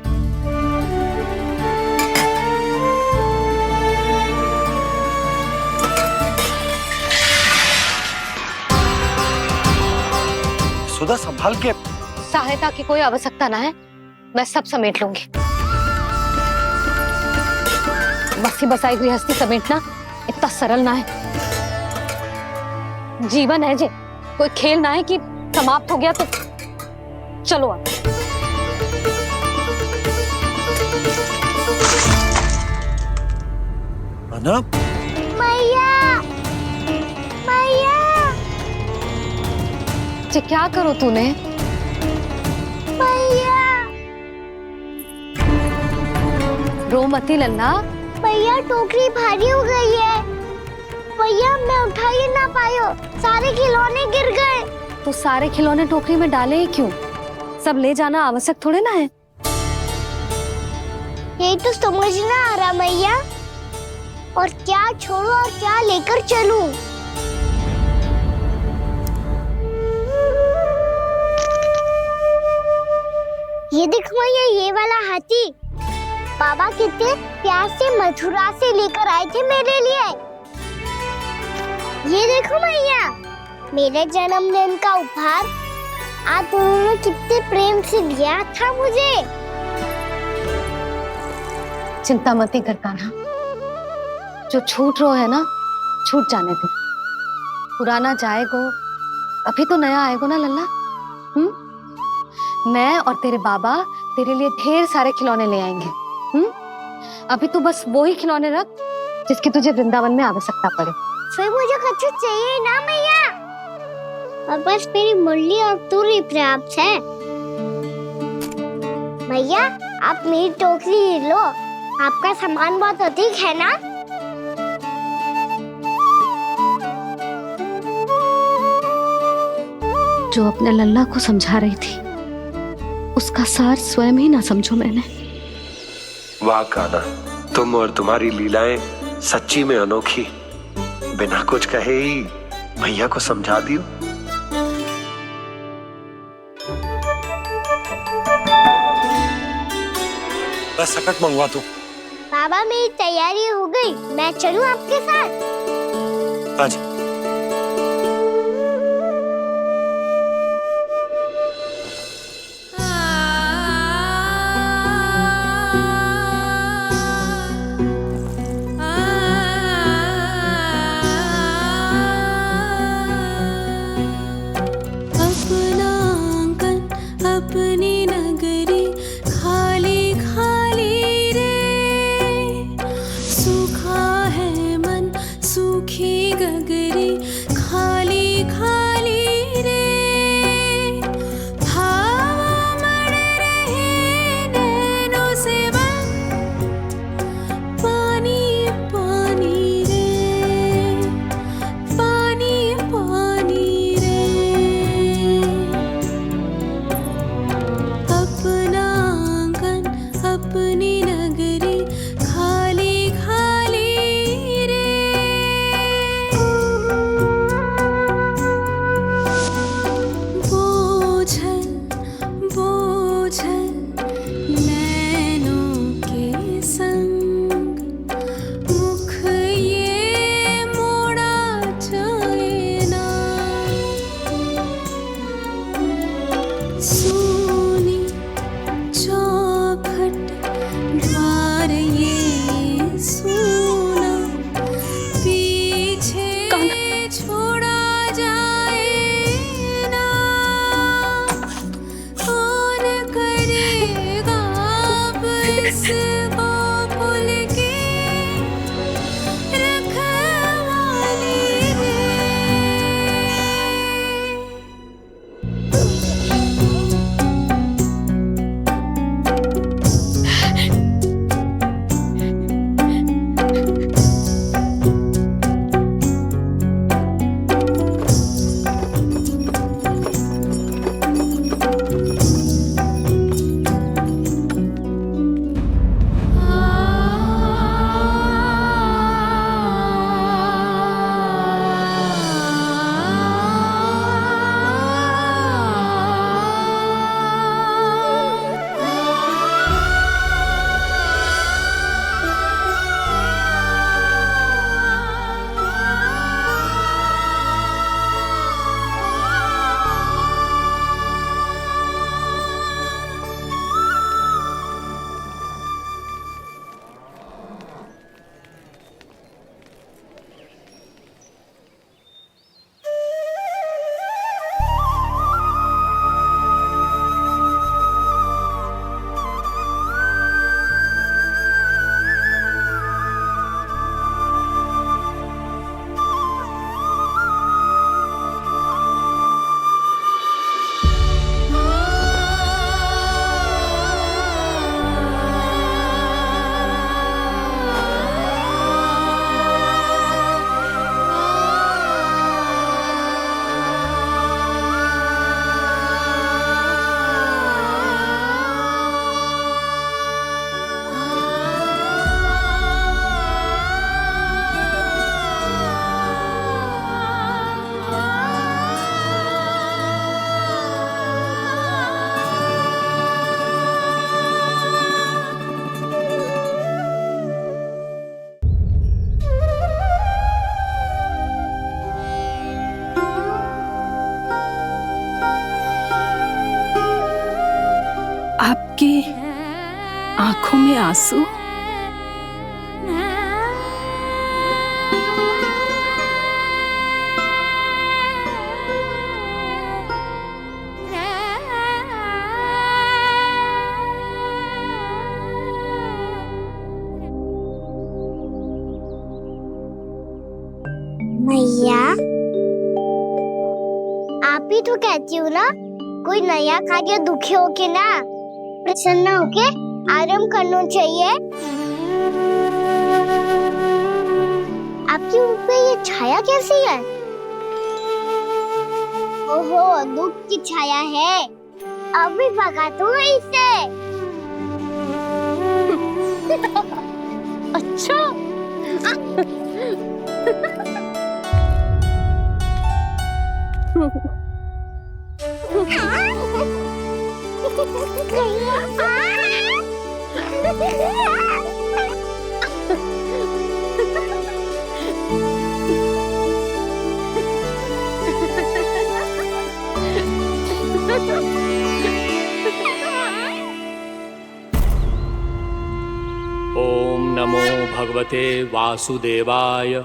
S2: सुधा संभाल के।
S4: सहायता की कोई आवश्यकता ना है, मैं सब समेट लूंगी। बसी बसाई गृहस्थी समेटना इतना सरल ना है। जीवन है जे, कोई खेल ना है कि समाप्त हो गया तो चलो अब।
S2: अना
S7: मैया, मैया,
S4: जे क्या करो तूने?
S7: मैया,
S4: रो मती लल्ला।
S7: भैया टोकरी भारी हो गई है। भैया मैं उठा ही ना पायो, सारे खिलौने गिर गए।
S4: तो सारे खिलौने टोकरी में डाले ही क्यों? सब ले जाना आवश्यक थोड़े ना है।
S7: यही तो समझ ना आ रहा मैया, और क्या छोड़ू और क्या लेकर चलूं? ये देख मैया, ये वाला हाथी बाबा कितने प्यार से मथुरा से लेकर आए थे मेरे लिए। ये देखो मैया, मेरे जन्मदिन का उपहार आप उन्होंने कितने प्रेम से दिया था मुझे।
S4: चिंता मत कर कान्हा, जो छूट रो है ना छूट जाने दे। पुराना जाएगो, अभी तो नया आएगो ना लल्ला। मैं और तेरे बाबा तेरे लिए ढेर सारे खिलौने ले आएंगे। अभी तू बस वो ही खिलौने रख जिसकी तुझे वृंदावन में आवश्यकता पड़े।
S7: फिर मुझे कच्चू चाहिए ना मैया, और बस मेरी मुरली और तुरी पर्याप्त है। भैया आप मेरी टोकरी लो, आपका सामान बहुत अधिक है ना।
S4: जो अपने लल्ला को समझा रही थी उसका सार स्वयं ही ना समझो मैंने।
S2: वाह कान्हा, तुम और तुम्हारी लीलाएं सच्ची में अनोखी। बिना कुछ कहे ही भैया को समझा दियो। बस सकट मंगवा तू।
S7: बाबा मेरी तैयारी हो गई, मैं चलूं आपके साथ?
S2: आजा।
S13: अपनी नगरी खाली खाली रे, सूखा है मन सूखी गगरी खाली खाली रे, हवा मर रहे नैनों से बन पानी पानी रे, पानी पानी रे।
S5: आंसू?
S7: मैया, आप ही तो कहती हो ना, कोई नया कार्य दुखी होके ना प्रसन्न होके आराम करना चाहिए। आपके मुंह पे ये छाया कैसी है? ओहो, दुख की छाया है। अभी भगा दूं इसे। अच्छा।
S11: ओम नमो भगवते वासुदेवाय।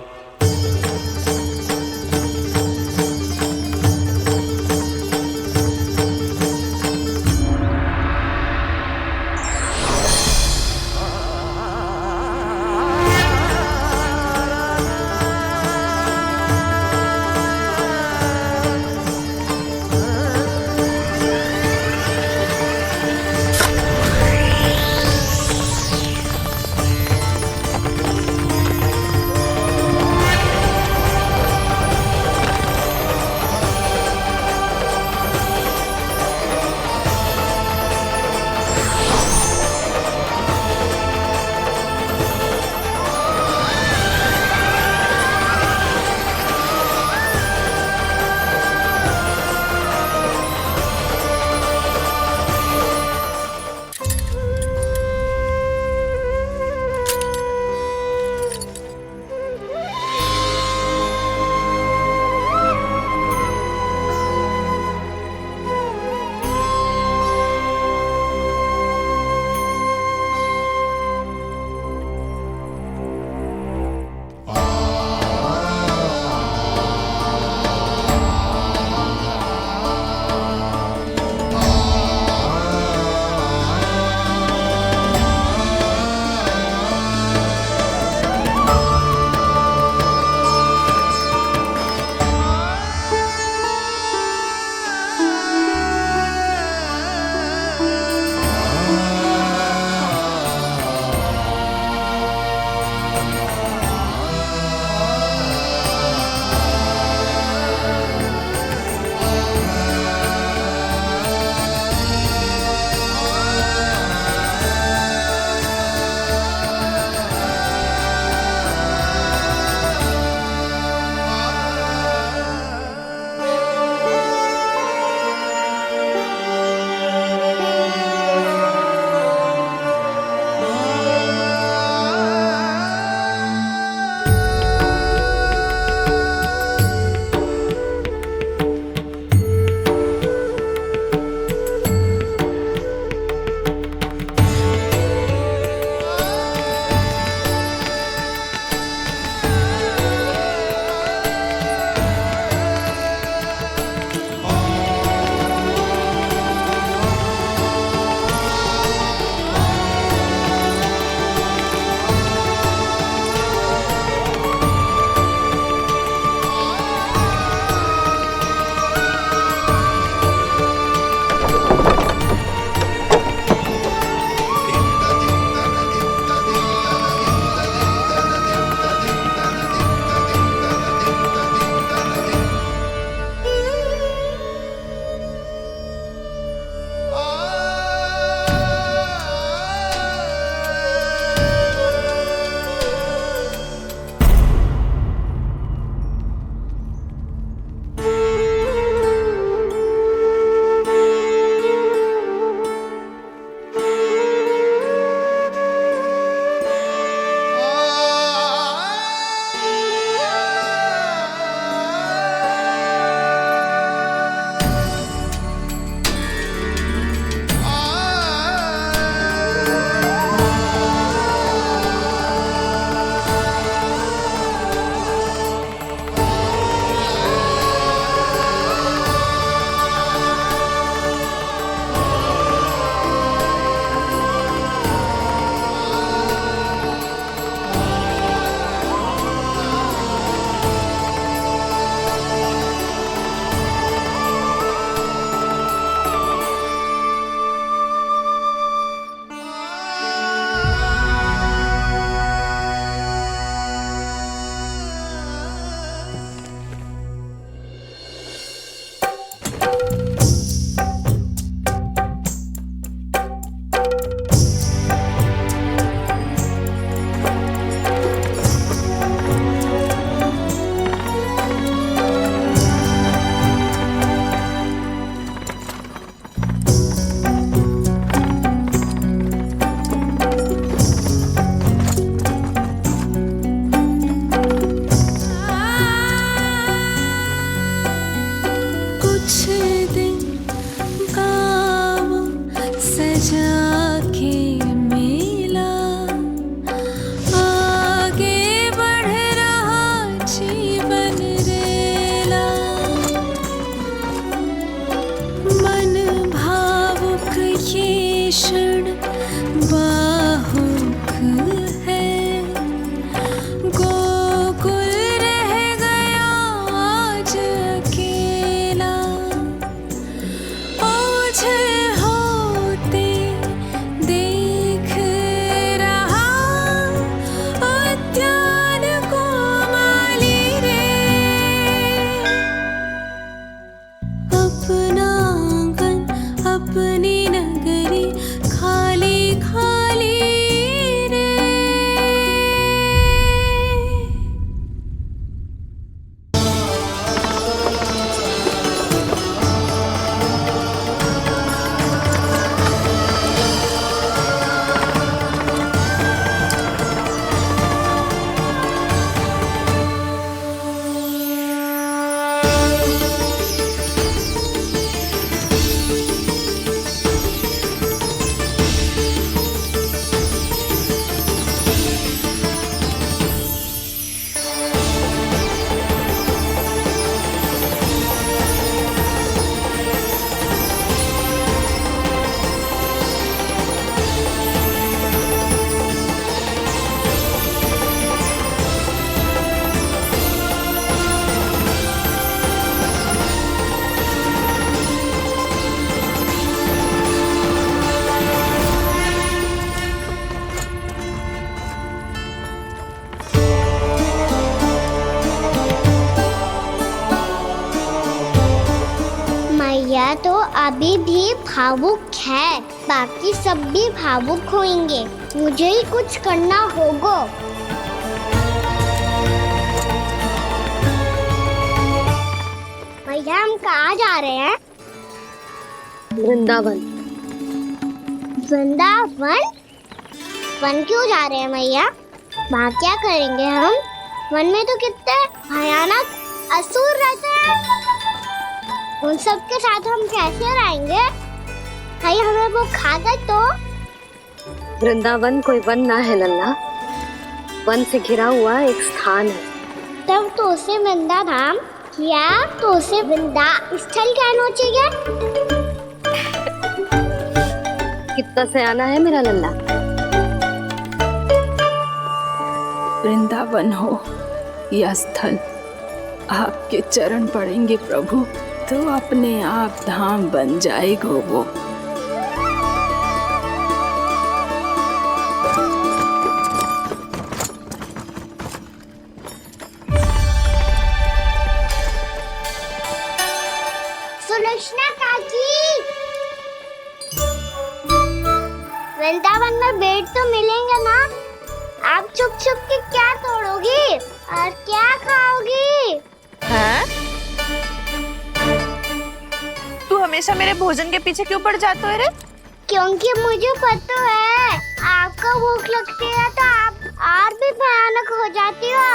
S7: मैया तो अभी भी भावुक है, बाकी सब भी भावुक होंगे। मुझे ही कुछ करना होगा। भैया हम कहाँ जा रहे हैं?
S4: वृंदावन।
S7: वृंदावन? वन क्यों जा रहे हैं भैया? वहाँ क्या करेंगे हम? वन में तो कितने भयानक असुर रहते हैं। उन सब के साथ हम कैसे रहेंगे? कहीं हमें वो खा गए तो?
S4: वृंदावन कोई वन ना है लल्ला, वन से घिरा हुआ एक स्थान है।
S7: तब तो उसे वृंदा धाम या तो उसे वृंदा स्थल कहना चाहिए।
S4: कितना सयाना है मेरा लल्ला।
S5: वृंदावन हो या स्थल, आपके चरण पड़ेंगे प्रभु तो अपने आप धाम बन जाएगा वो।
S7: सुलक्षणा काकी, वृंदावन में बेट तो मिलेंगे ना? आप छुप छुप के क्या तोड़ोगी और क्या खाओगी?
S10: हाँ? तू हमेशा मेरे भोजन के पीछे क्यों पड़ जाते हो रे?
S7: क्योंकि मुझे पता है आपको भूख लगती है तो आप और भी भयानक हो जाती हो।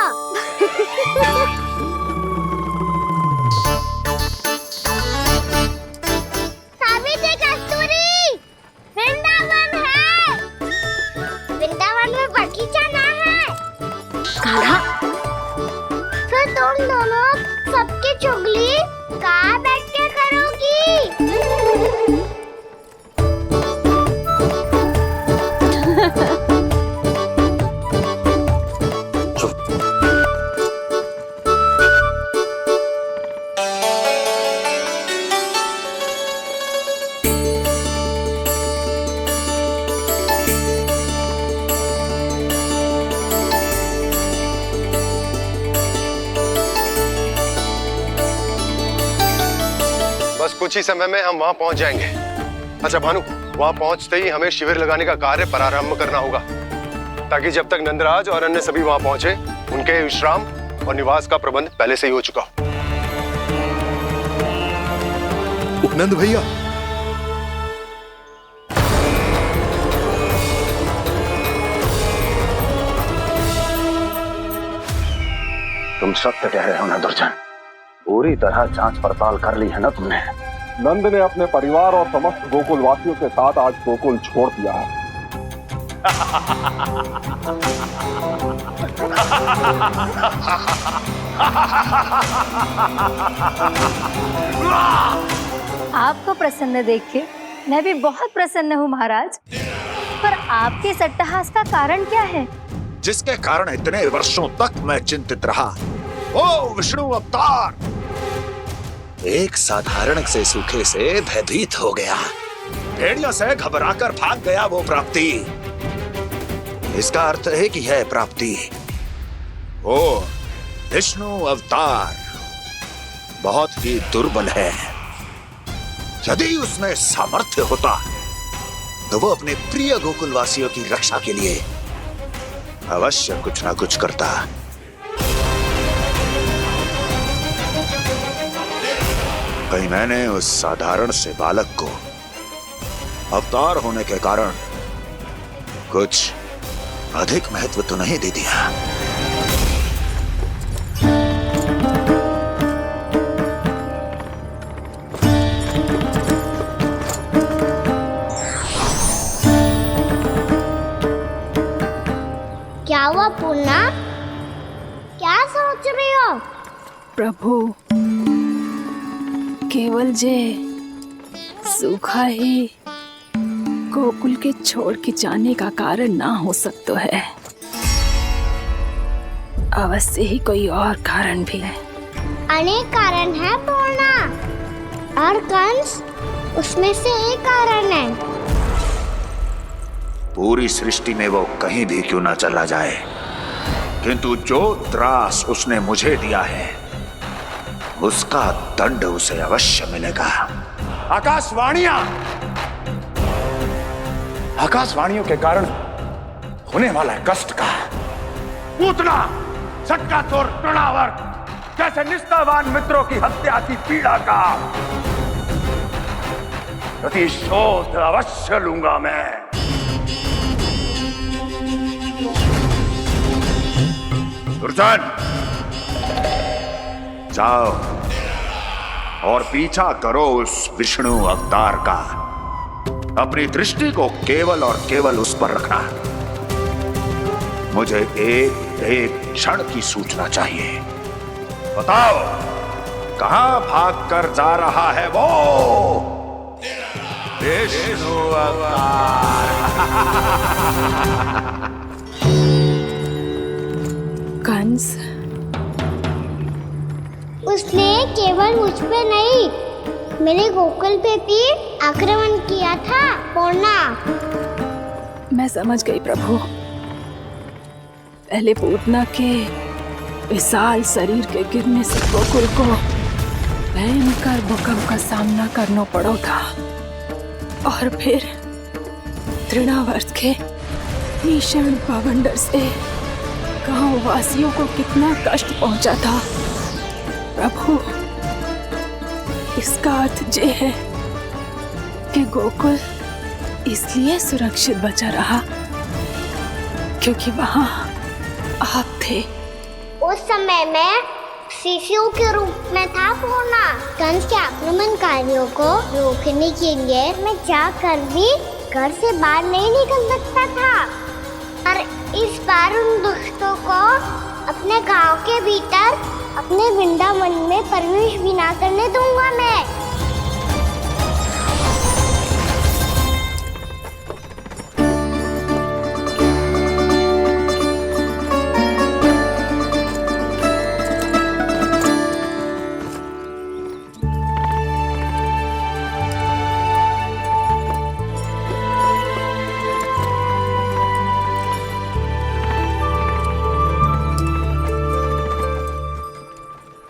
S7: सावित्री, कस्तूरी, वृंदावन है। वृंदावन में बगीचा ना है।
S4: कान्हा,
S7: फिर तुम दोनों सबकी चुगली कहाँ बैठ के करोगी?
S1: बस कुछ ही समय में हम वहां पहुंच जाएंगे। अच्छा भानु, वहां पहुंचते ही हमें शिविर लगाने का कार्य प्रारंभ करना होगा, ताकि जब तक नंदराज और अन्य सभी वहां पहुंचे उनके विश्राम और निवास का प्रबंध पहले से ही हो चुका हो।
S3: उपनंद भैया,
S8: तुम सत्य कह रहे हो ना दुर्जन? पूरी तरह जांच पड़ताल कर ली है ना तुमने?
S14: नंद ने अपने परिवार और समस्त गोकुल वासियों के साथ आज गोकुल छोड़ दिया है।
S6: आपको प्रसन्न देख के मैं भी बहुत प्रसन्न हूँ महाराज, पर आपके इस अट्टहास का कारण क्या है?
S12: जिसके कारण इतने वर्षों तक मैं चिंतित रहा, ओ विष्णु अवतार, एक साधारण से सूखे से भयभीत हो गया, भेड़ियों से घबराकर भाग गया वो प्राप्ति। इसका अर्थ है कि यह प्राप्ति ओ विष्णु अवतार बहुत ही दुर्बल है। यदि उसमें सामर्थ्य होता तो वो अपने प्रिय गोकुलवासियों की रक्षा के लिए अवश्य कुछ ना कुछ करता। कहीं मैंने उस साधारण से बालक को अवतार होने के कारण कुछ अधिक महत्व तो नहीं दे दिया।
S7: क्या हुआ पूर्णा? क्या सोच रही हो?
S5: प्रभु, केवल जे सूखा ही गोकुल के छोड़ के जाने का कारण ना हो सकता है, अवश्य ही कोई और कारण भी है।
S7: अनेक कारण है पूर्णा, और कंस उसमें से एक कारण है।
S12: पूरी सृष्टि में वो कहीं भी क्यों ना चला जाए, किंतु जो त्रास उसने मुझे दिया है उसका दंड उसे अवश्य मिलेगा। आकाशवाणियों के कारण होने वाला है कष्ट का। पूतना, सटकासुर, तृणावर्त जैसे निष्ठावान मित्रों की हत्या की पीड़ा का प्रतिशोध अवश्य लूंगा मैं। दुर्जन, जाओ और पीछा करो उस विष्णु अवतार का। अपनी दृष्टि को केवल और केवल उस पर रखना। मुझे एक क्षण की सूचना चाहिए। बताओ, कहां भागकर जा रहा है वो विष्णु अवतार?
S5: कंस,
S7: उसने केवल मुझ पे नहीं, मेरे गोकुल पे भी आक्रमण किया था पूर्णा।
S5: मैं समझ गई प्रभु। पहले पूतना के विशाल शरीर के गिरने से गोकुल को भयंकर भूकंप का सामना करना पड़ा था, और फिर तृणावर्त के भीषण पावंडर से गांव वासियों को कितना कष्ट पहुंचा था। प्रभु, इसका अर्थ ये है कि गोकुल इसलिए सुरक्षित बचा रहा क्योंकि वहां आप थे।
S7: उस समय मैं शिशु के रूप में था पूर्णा। कंस के आक्रमणकारियों को रोकने के लिए मैं जाकर भी घर से बाहर नहीं निकल सकता था, और इस बार उन दुष्टों को अपने गांव के भीतर अपने वृंदावन में प्रवेश भी ना करने दूंगा मैं।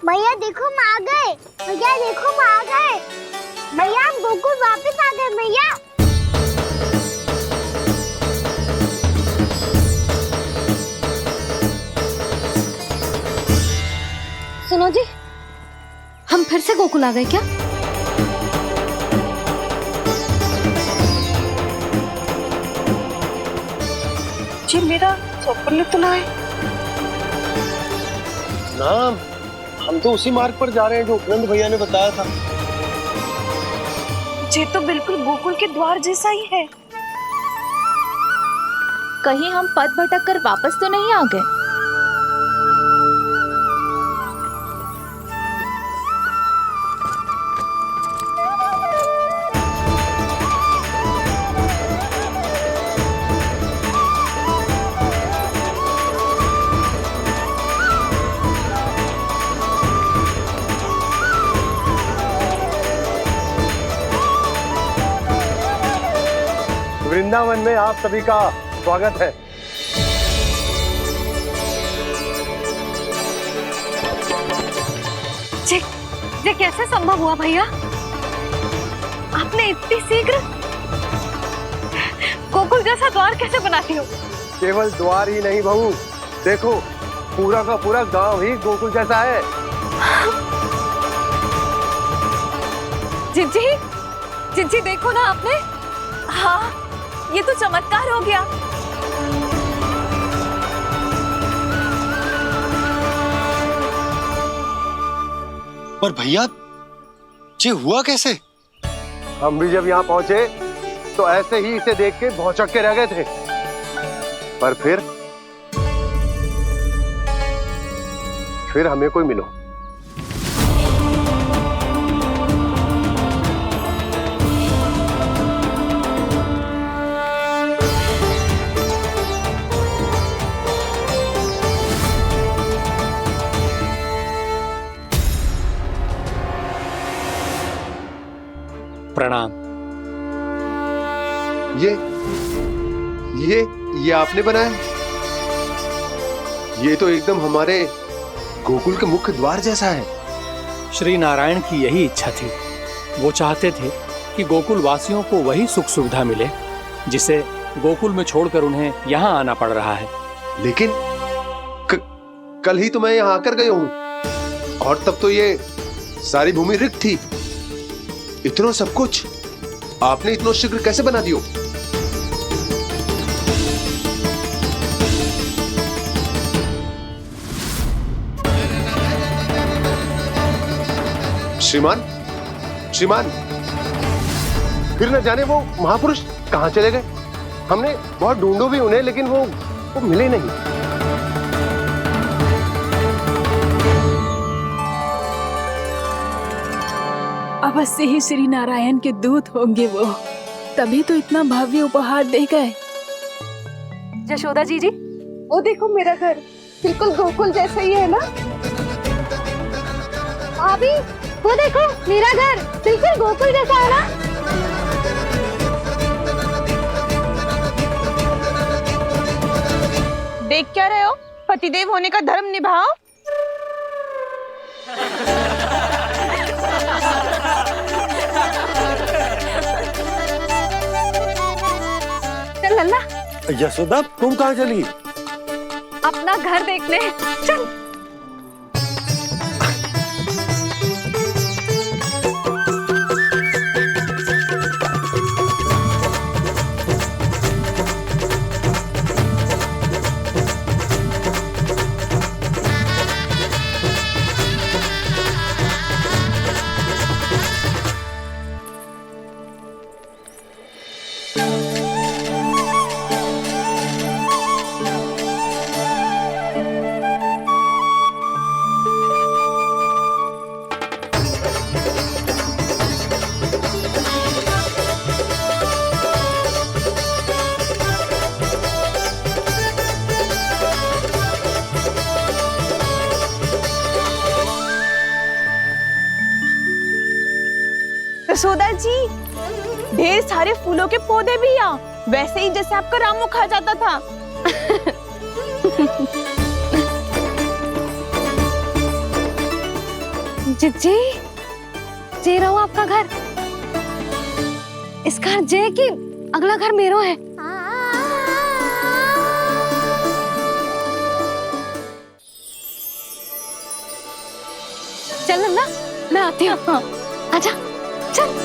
S7: भैया देखो हम आ गए, भैया देखो हम आ गए, भैया हम गोकुल वापस आ गए भैया।
S4: सुनो जी, हम फिर से गोकुल आ गए क्या?
S10: जी मेरा स्वप्न तो ना है।
S2: ना, हम तो उसी मार्ग पर जा रहे हैं जो उपनंद भैया ने बताया था।
S10: ये तो बिल्कुल गोकुल के द्वार जैसा ही है।
S5: कहीं हम पथ भटक कर वापस तो नहीं आ गए?
S2: वृंदावन में आप सभी का स्वागत है।
S4: ये कैसे संभव हुआ भैया? आपने इतनी शीघ्र गोकुल जैसा द्वार कैसे बनाती हो?
S1: केवल द्वार ही नहीं बहू, देखो पूरा का पूरा गांव ही गोकुल जैसा है।
S4: जिज्जी, जिज्जी देखो ना आपने। हाँ, ये तो चमत्कार हो गया।
S2: पर भैया, ये हुआ कैसे?
S1: हम भी जब यहाँ पहुंचे तो ऐसे ही इसे देख के भौचक के रह गए थे, पर फिर हमें कोई मिलो।
S11: प्रणाम।
S3: ये आपने बनाया? ये तो एकदम हमारे गोकुल के मुख्य द्वार जैसा है।
S11: श्री नारायण की यही इच्छा थी। वो चाहते थे कि गोकुल वासियों को वही सुख सुविधा मिले जिसे गोकुल में छोड़कर उन्हें यहाँ आना पड़ रहा है।
S3: लेकिन कल ही तो मैं यहाँ आकर गया हूँ और तब तो ये सारी भूमि रिक्त थी। इतना सब कुछ आपने इतना शीघ्र कैसे बना दियो? श्रीमान, श्रीमान,
S1: फिर न जाने वो महापुरुष कहाँ चले गए। हमने बहुत ढूंढो भी उन्हें, लेकिन वो मिले नहीं।
S5: अवश्य ही श्री नारायण के दूत होंगे वो, तभी तो इतना भव्य उपहार दे गए।
S10: यशोदा जी, वो देखो मेरा घर बिल्कुल गोकुल जैसा ही है ना।
S7: भाभी, वो देखो मेरा घर बिल्कुल गोकुल जैसा है ना।
S10: देख क्या रहे हो? पतिदेव होने का धर्म निभाओ।
S4: चल लल्ला,
S2: यशोदा तुम कहाँ चली?
S4: अपना घर देखने चल।
S10: यशोदा जी, ढेर सारे फूलों के पौधे भी यहाँ, वैसे ही जैसे आपका रामू खा जाता था।
S4: जी, जे रहो आपका घर। इस घर जे की अगला घर मेरो है। चल लल्ला, मैं आती हूँ। हाँ, आजा, चल।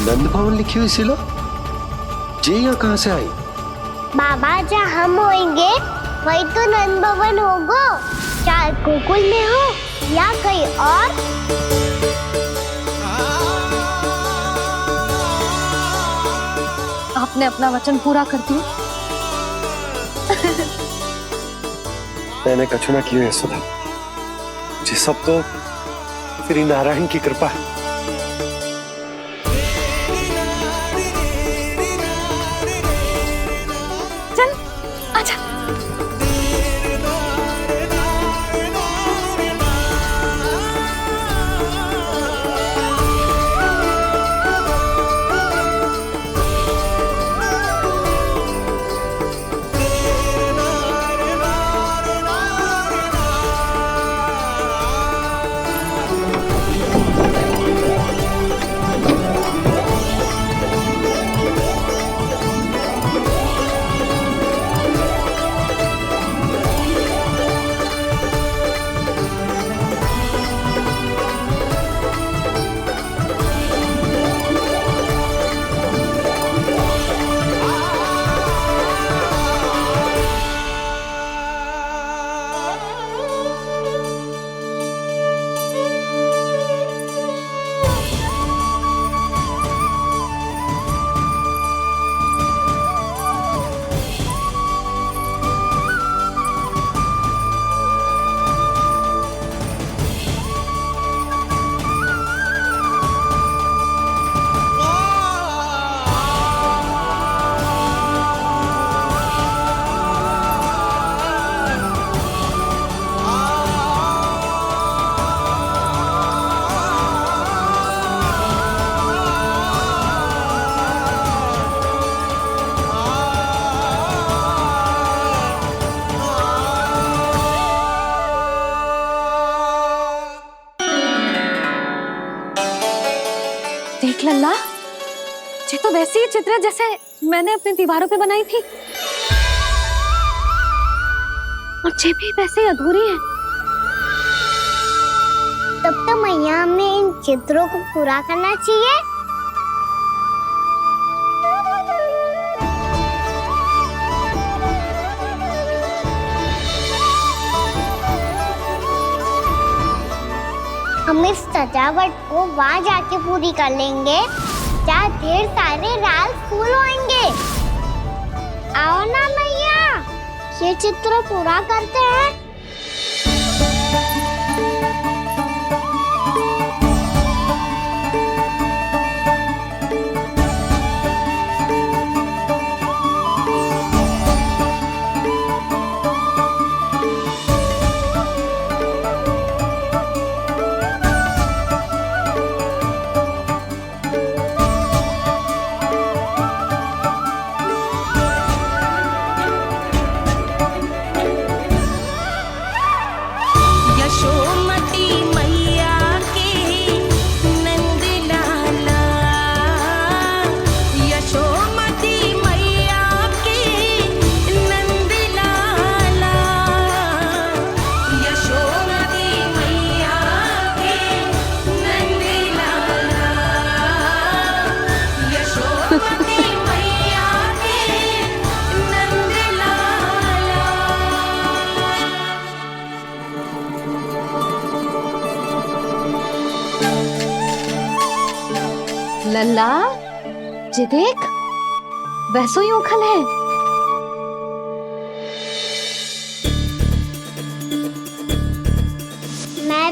S2: नंद भवन लिखी हुई सिलो, जे यहाँ कहाँ से आई?
S7: बाबा, जहाँ हम होंगे वही तो नंद भवन होगा, चाहे गोकुल में हो या कहीं और।
S4: आपने अपना वचन पूरा कर दिया।
S2: मैंने कछु ना किया यशोदा, ये सब तो श्री नारायण की कृपा है।
S4: देख लल्ला, ये तो वैसी ही चित्र है जैसे मैंने अपनी दीवारों पे बनाई थी, और ये भी वैसे ही अधूरी है।
S7: तब तो मैया हमें इन चित्रों को पूरा करना चाहिए। हम इस सजावट को वहाँ जाके पूरी कर लेंगे जहाँ ढेर सारे लाल फूल होंगे। आओ ना मैया, ये चित्र पूरा करते हैं।
S4: लल्ला, ये देख, वैसो ही उखल है।
S7: मैं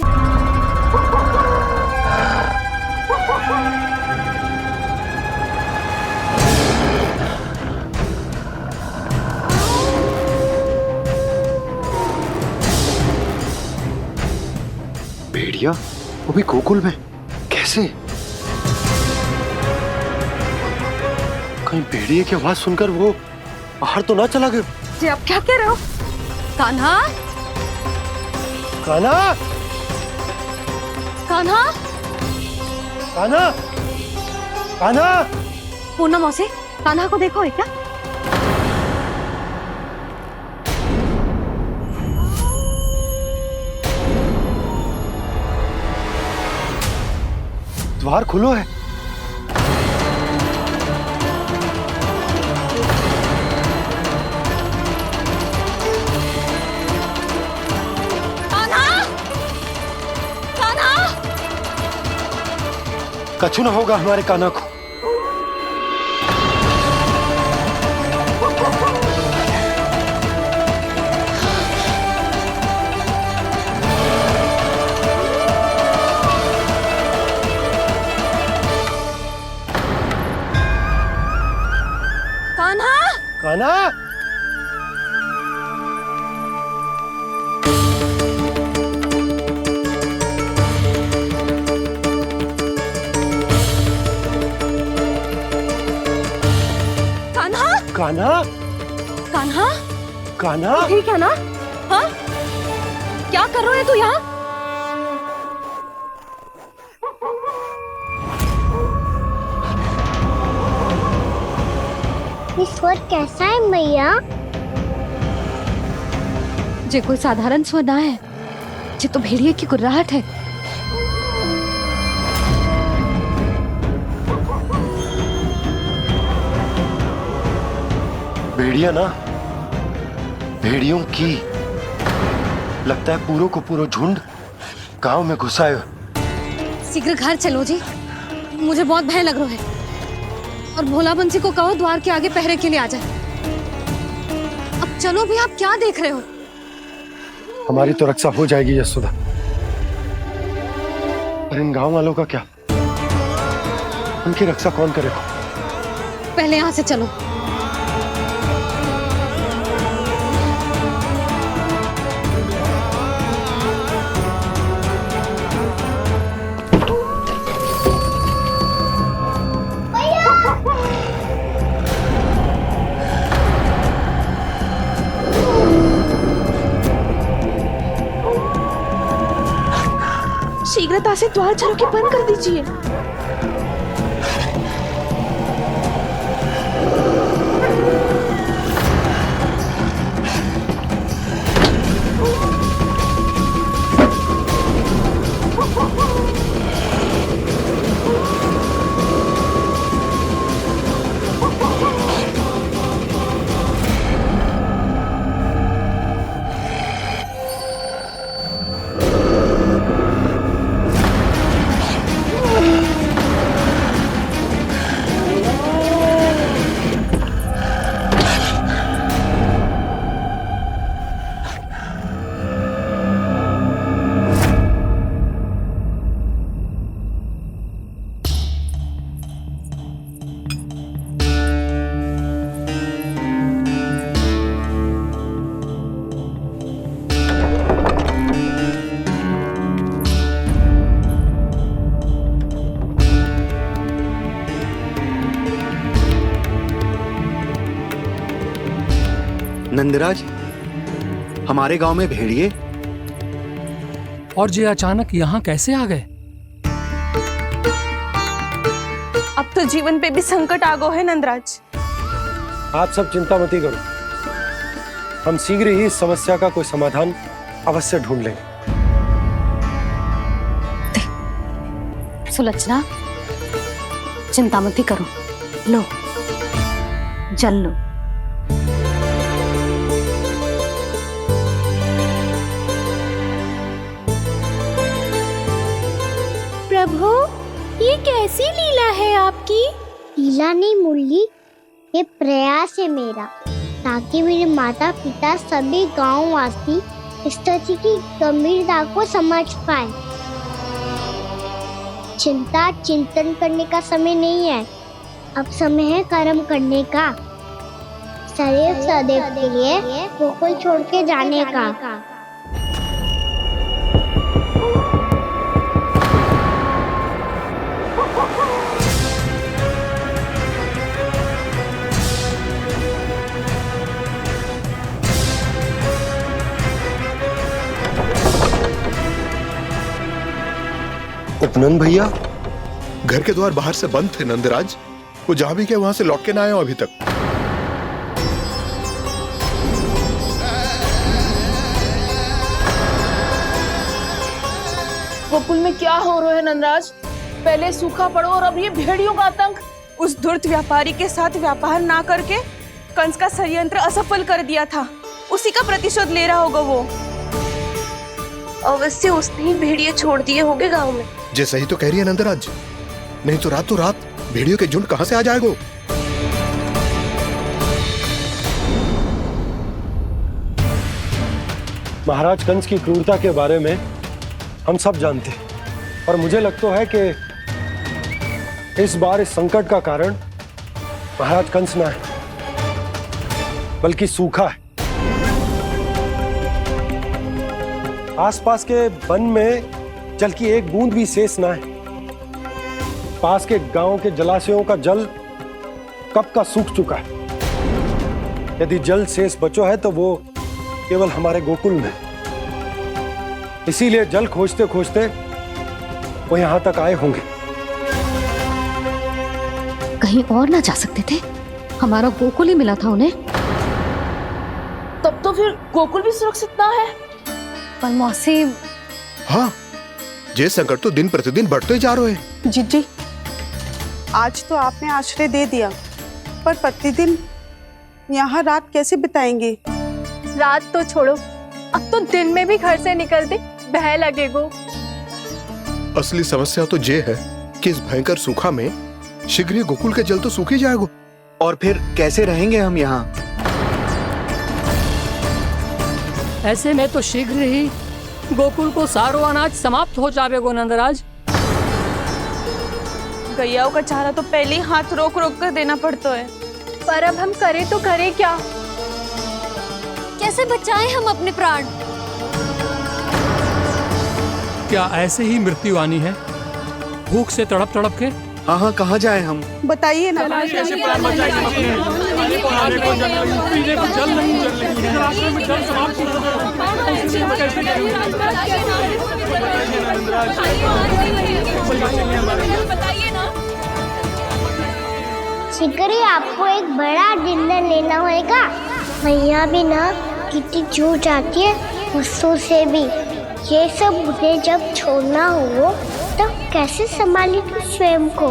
S2: भेड़िया, वो भी गोकुल में, कैसे? कहीं भेड़िए की आवाज सुनकर वो बाहर तो ना चला गया?
S4: जी आप क्या कह रहे हो? कान्हा,
S2: कान्हा,
S4: कान्हा,
S2: कान्हा, कान्हा।
S4: पूर्णा मौसी, कान्हा को देखो है क्या?
S2: द्वार खुलो है। कछु ना होगा हमारे कान्हा को।
S4: कान्हा,
S2: कान्हा, कान्हा,
S4: कान्हा,
S2: कान्हा,
S4: ठीक है ना? हाँ, क्या कर रहे हो तू यहाँ?
S7: ये स्वर कैसा है मैया?
S4: ये कोई साधारण स्वर ना है, ये तो भेड़िए की गुर्राहट है।
S2: भेड़िया ना, भेड़ियों की, लगता है पूरो को पूरो झुंड गांव में घुसा है।
S4: शीघ्र घर चलो जी, मुझे बहुत भय लग रहा है। और भोला बंसी को कहो द्वार के आगे पहरे के लिए आ जाए। अब चलो भी, आप क्या देख रहे हो?
S2: हमारी तो रक्षा हो जाएगी यशोदा, पर इन गांव वालों का क्या? उनकी रक्षा कौन करेगा?
S4: पहले यहाँ से चलो।
S5: शीघ्रता से द्वार चारों के बंद कर दीजिए।
S15: नंदराज, हमारे गांव में भेड़िए
S11: और ये अचानक यहाँ कैसे आ गए?
S10: अब तो जीवन पे भी संकट आ गो है नंदराज।
S2: आप सब चिंता मत करो, हम शीघ्र ही इस समस्या का कोई समाधान अवश्य ढूंढ लेंगे।
S4: सुलक्षणा, चिंता मत करो, लो जल लो।
S7: प्रभु, ये कैसी लीला है आपकी? लीला नहीं मुरली, ये प्रयास है मेरा, ताकि मेरे माता पिता सभी गांव वासी इस स्थिति की गंभीरता को समझ पाए। चिंता चिंतन करने का समय नहीं है, अब समय है कर्म करने का, सदैव सदैव के लिए गोकुल छोड़ के जाने का।
S1: उपनंद भैया,
S12: घर के द्वार बाहर से बंद थे नंदराज, वो जहां भी गए वहां से लौट के ना आए हो अभी तक।
S5: गोकुल में क्या हो रहा है नंदराज? पहले सूखा पड़ो और अब ये भेड़ियों का आतंक।
S10: उस धूर्त व्यापारी के साथ व्यापार ना करके कंस का षड्यंत्र असफल कर दिया था, उसी का प्रतिशोध ले रहा होगा वो। अवश्य उसने ही भेड़िए छोड़ दिए होंगे गांव में।
S12: जे सही तो कह रही है नंदराज, नहीं तो रात भेड़ियों के झुंड कहां से आ जाएगा?
S2: महाराज कंस की क्रूरता के बारे में हम सब जानते हैं, और मुझे लगता है कि इस बार इस संकट का कारण महाराज कंस ना है, बल्कि सूखा है। आसपास के वन में जल की एक बूंद भी शेष ना है। पास के गांव के जलाशयों का जल कब का सूख चुका है। यदि जल शेष बचो है तो वो केवल हमारे गोकुल में। इसीलिए जल खोजते खोजते वो यहां तक आए होंगे।
S4: कहीं और ना जा सकते थे? हमारा गोकुल ही मिला था उन्हें।
S5: तब तो फिर गोकुल भी सुरक्षित ना है।
S4: पर मौसी,
S12: हाँ, ये संकट तो दिन प्रतिदिन बढ़ते जा रहे हैं।
S10: जीजी, आज तो आपने आश्रय दे दिया, पर प्रतिदिन यहाँ रात कैसे बिताएंगे?
S5: रात तो छोड़ो, अब तो दिन में भी घर से निकलते भय लगेगो।
S12: असली समस्या तो ये है कि इस भयंकर सूखा में शीघ्र ही गोकुल के जल तो सूख ही जाएगा।
S15: और फिर कैसे रहेंगे हम यहाँ?
S11: ऐसे में तो शीघ्र ही गोकुल को सारो अनाज समाप्त हो जाएगा नंदराज।
S10: गैयाओं का चारा तो पहले ही हाथ रोक रोक कर देना पड़ता है।
S5: पर अब हम करें तो करें क्या?
S4: कैसे बचाएं हम अपने प्राण?
S11: क्या ऐसे ही मृत्यु आनी है, भूख से तड़प तड़प के?
S15: हाँ, कहाँ जाए हम?
S10: बताइए ना।
S7: शिकारी, आपको एक बड़ा डिनर लेना होगा। मैया भी ना कितनी जूझ जाती है गुस्सों से भी। ये सब मुझे जब छोड़ना हो तब कैसे संभाली तू स्वयं को?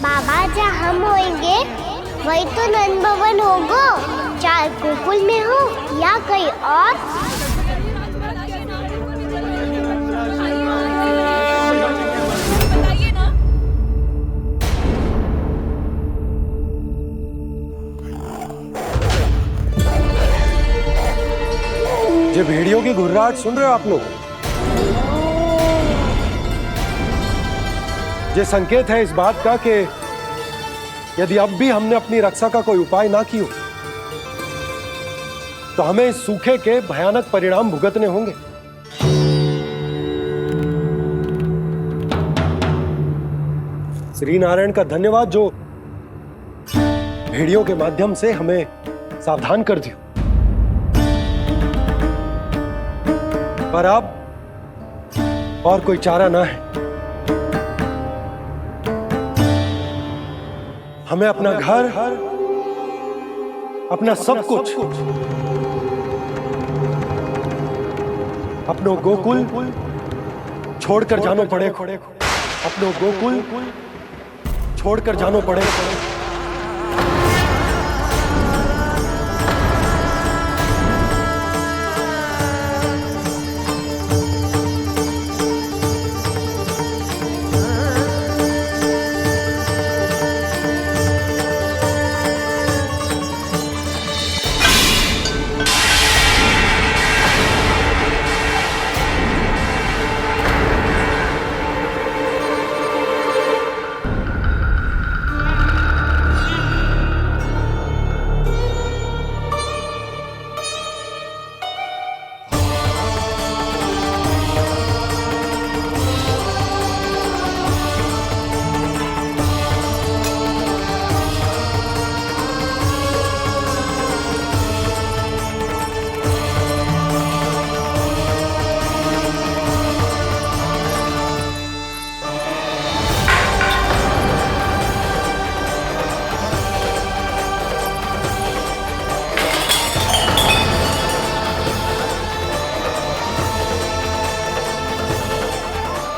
S7: बाबा जहाँ हम होंगे वही तो नंद भवन होगा, चाहे गोकुल में हो या कहीं और।
S2: ये भेड़ियों की घुर्राहट सुन रहे हो आप लोग? ये संकेत है इस बात का कि यदि अब भी हमने अपनी रक्षा का कोई उपाय ना किया तो हमें इस सूखे के भयानक परिणाम भुगतने होंगे। श्री नारायण का धन्यवाद जो भेड़ियों के माध्यम से हमें सावधान कर दिया। पर अब और कोई चारा ना है। हमें अपना घर, अपना सब कुछ, अपनो गोकुल छोड़कर जानो पड़े। अपनो गोकुल छोड़कर जानो पड़े।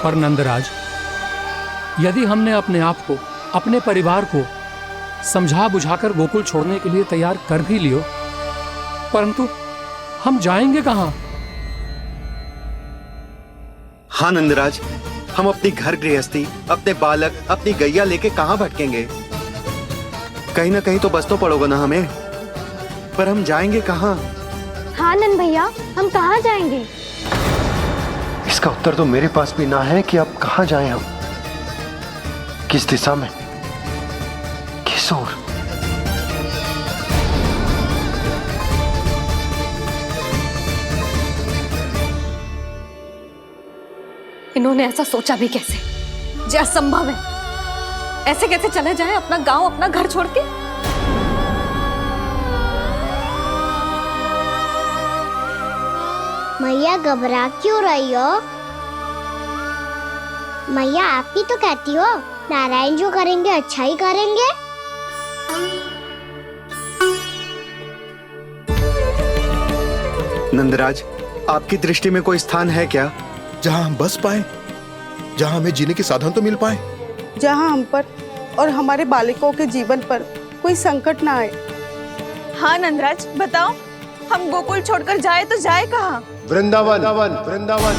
S11: पर नंदराज, यदि हमने अपने आप को, अपने परिवार को समझा बुझाकर गोकुल छोड़ने के लिए तैयार कर भी लियो, परंतु हम जाएंगे कहां?
S15: हाँ नंदराज, हम अपनी घर गृहस्थी, अपने बालक, अपनी गैया लेके कहां भटकेंगे? कहीं ना कहीं तो बस तो पड़ोगे ना हमें, पर हम जाएंगे कहां?
S6: हाँ नंद भैया, हम कहाँ जाएंगे?
S2: इसका उत्तर तो मेरे पास भी ना है कि अब कहां जाएं हम, किस दिशा में, किस ओर।
S4: इन्होंने ऐसा सोचा भी कैसे? जो असंभव है। ऐसे कैसे चले जाएं अपना गांव, अपना घर छोड़ के?
S7: मैया घबरा क्यों रही हो? मैया आप ही तो कहती हो नारायण जो करेंगे अच्छा ही करेंगे।
S15: नंदराज, आपकी दृष्टि में कोई स्थान है क्या
S12: जहां हम बस पाए, जहां हमें जीने के साधन तो मिल पाए,
S16: जहां हम पर और हमारे बालकों के जीवन पर कोई संकट ना आए?
S10: हाँ नंदराज, बताओ, हम गोकुल छोड़कर जाए तो जाए कहाँ?
S3: वृंदावन, वृंदावन।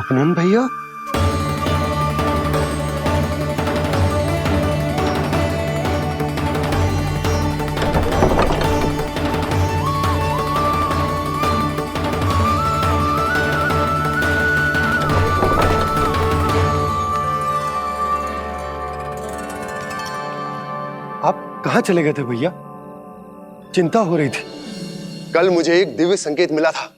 S2: अपनन भैया, आप कहाँ चले गए थे भैया? चिंता हो रही थी।
S1: कल मुझे एक दिव्य संकेत मिला था।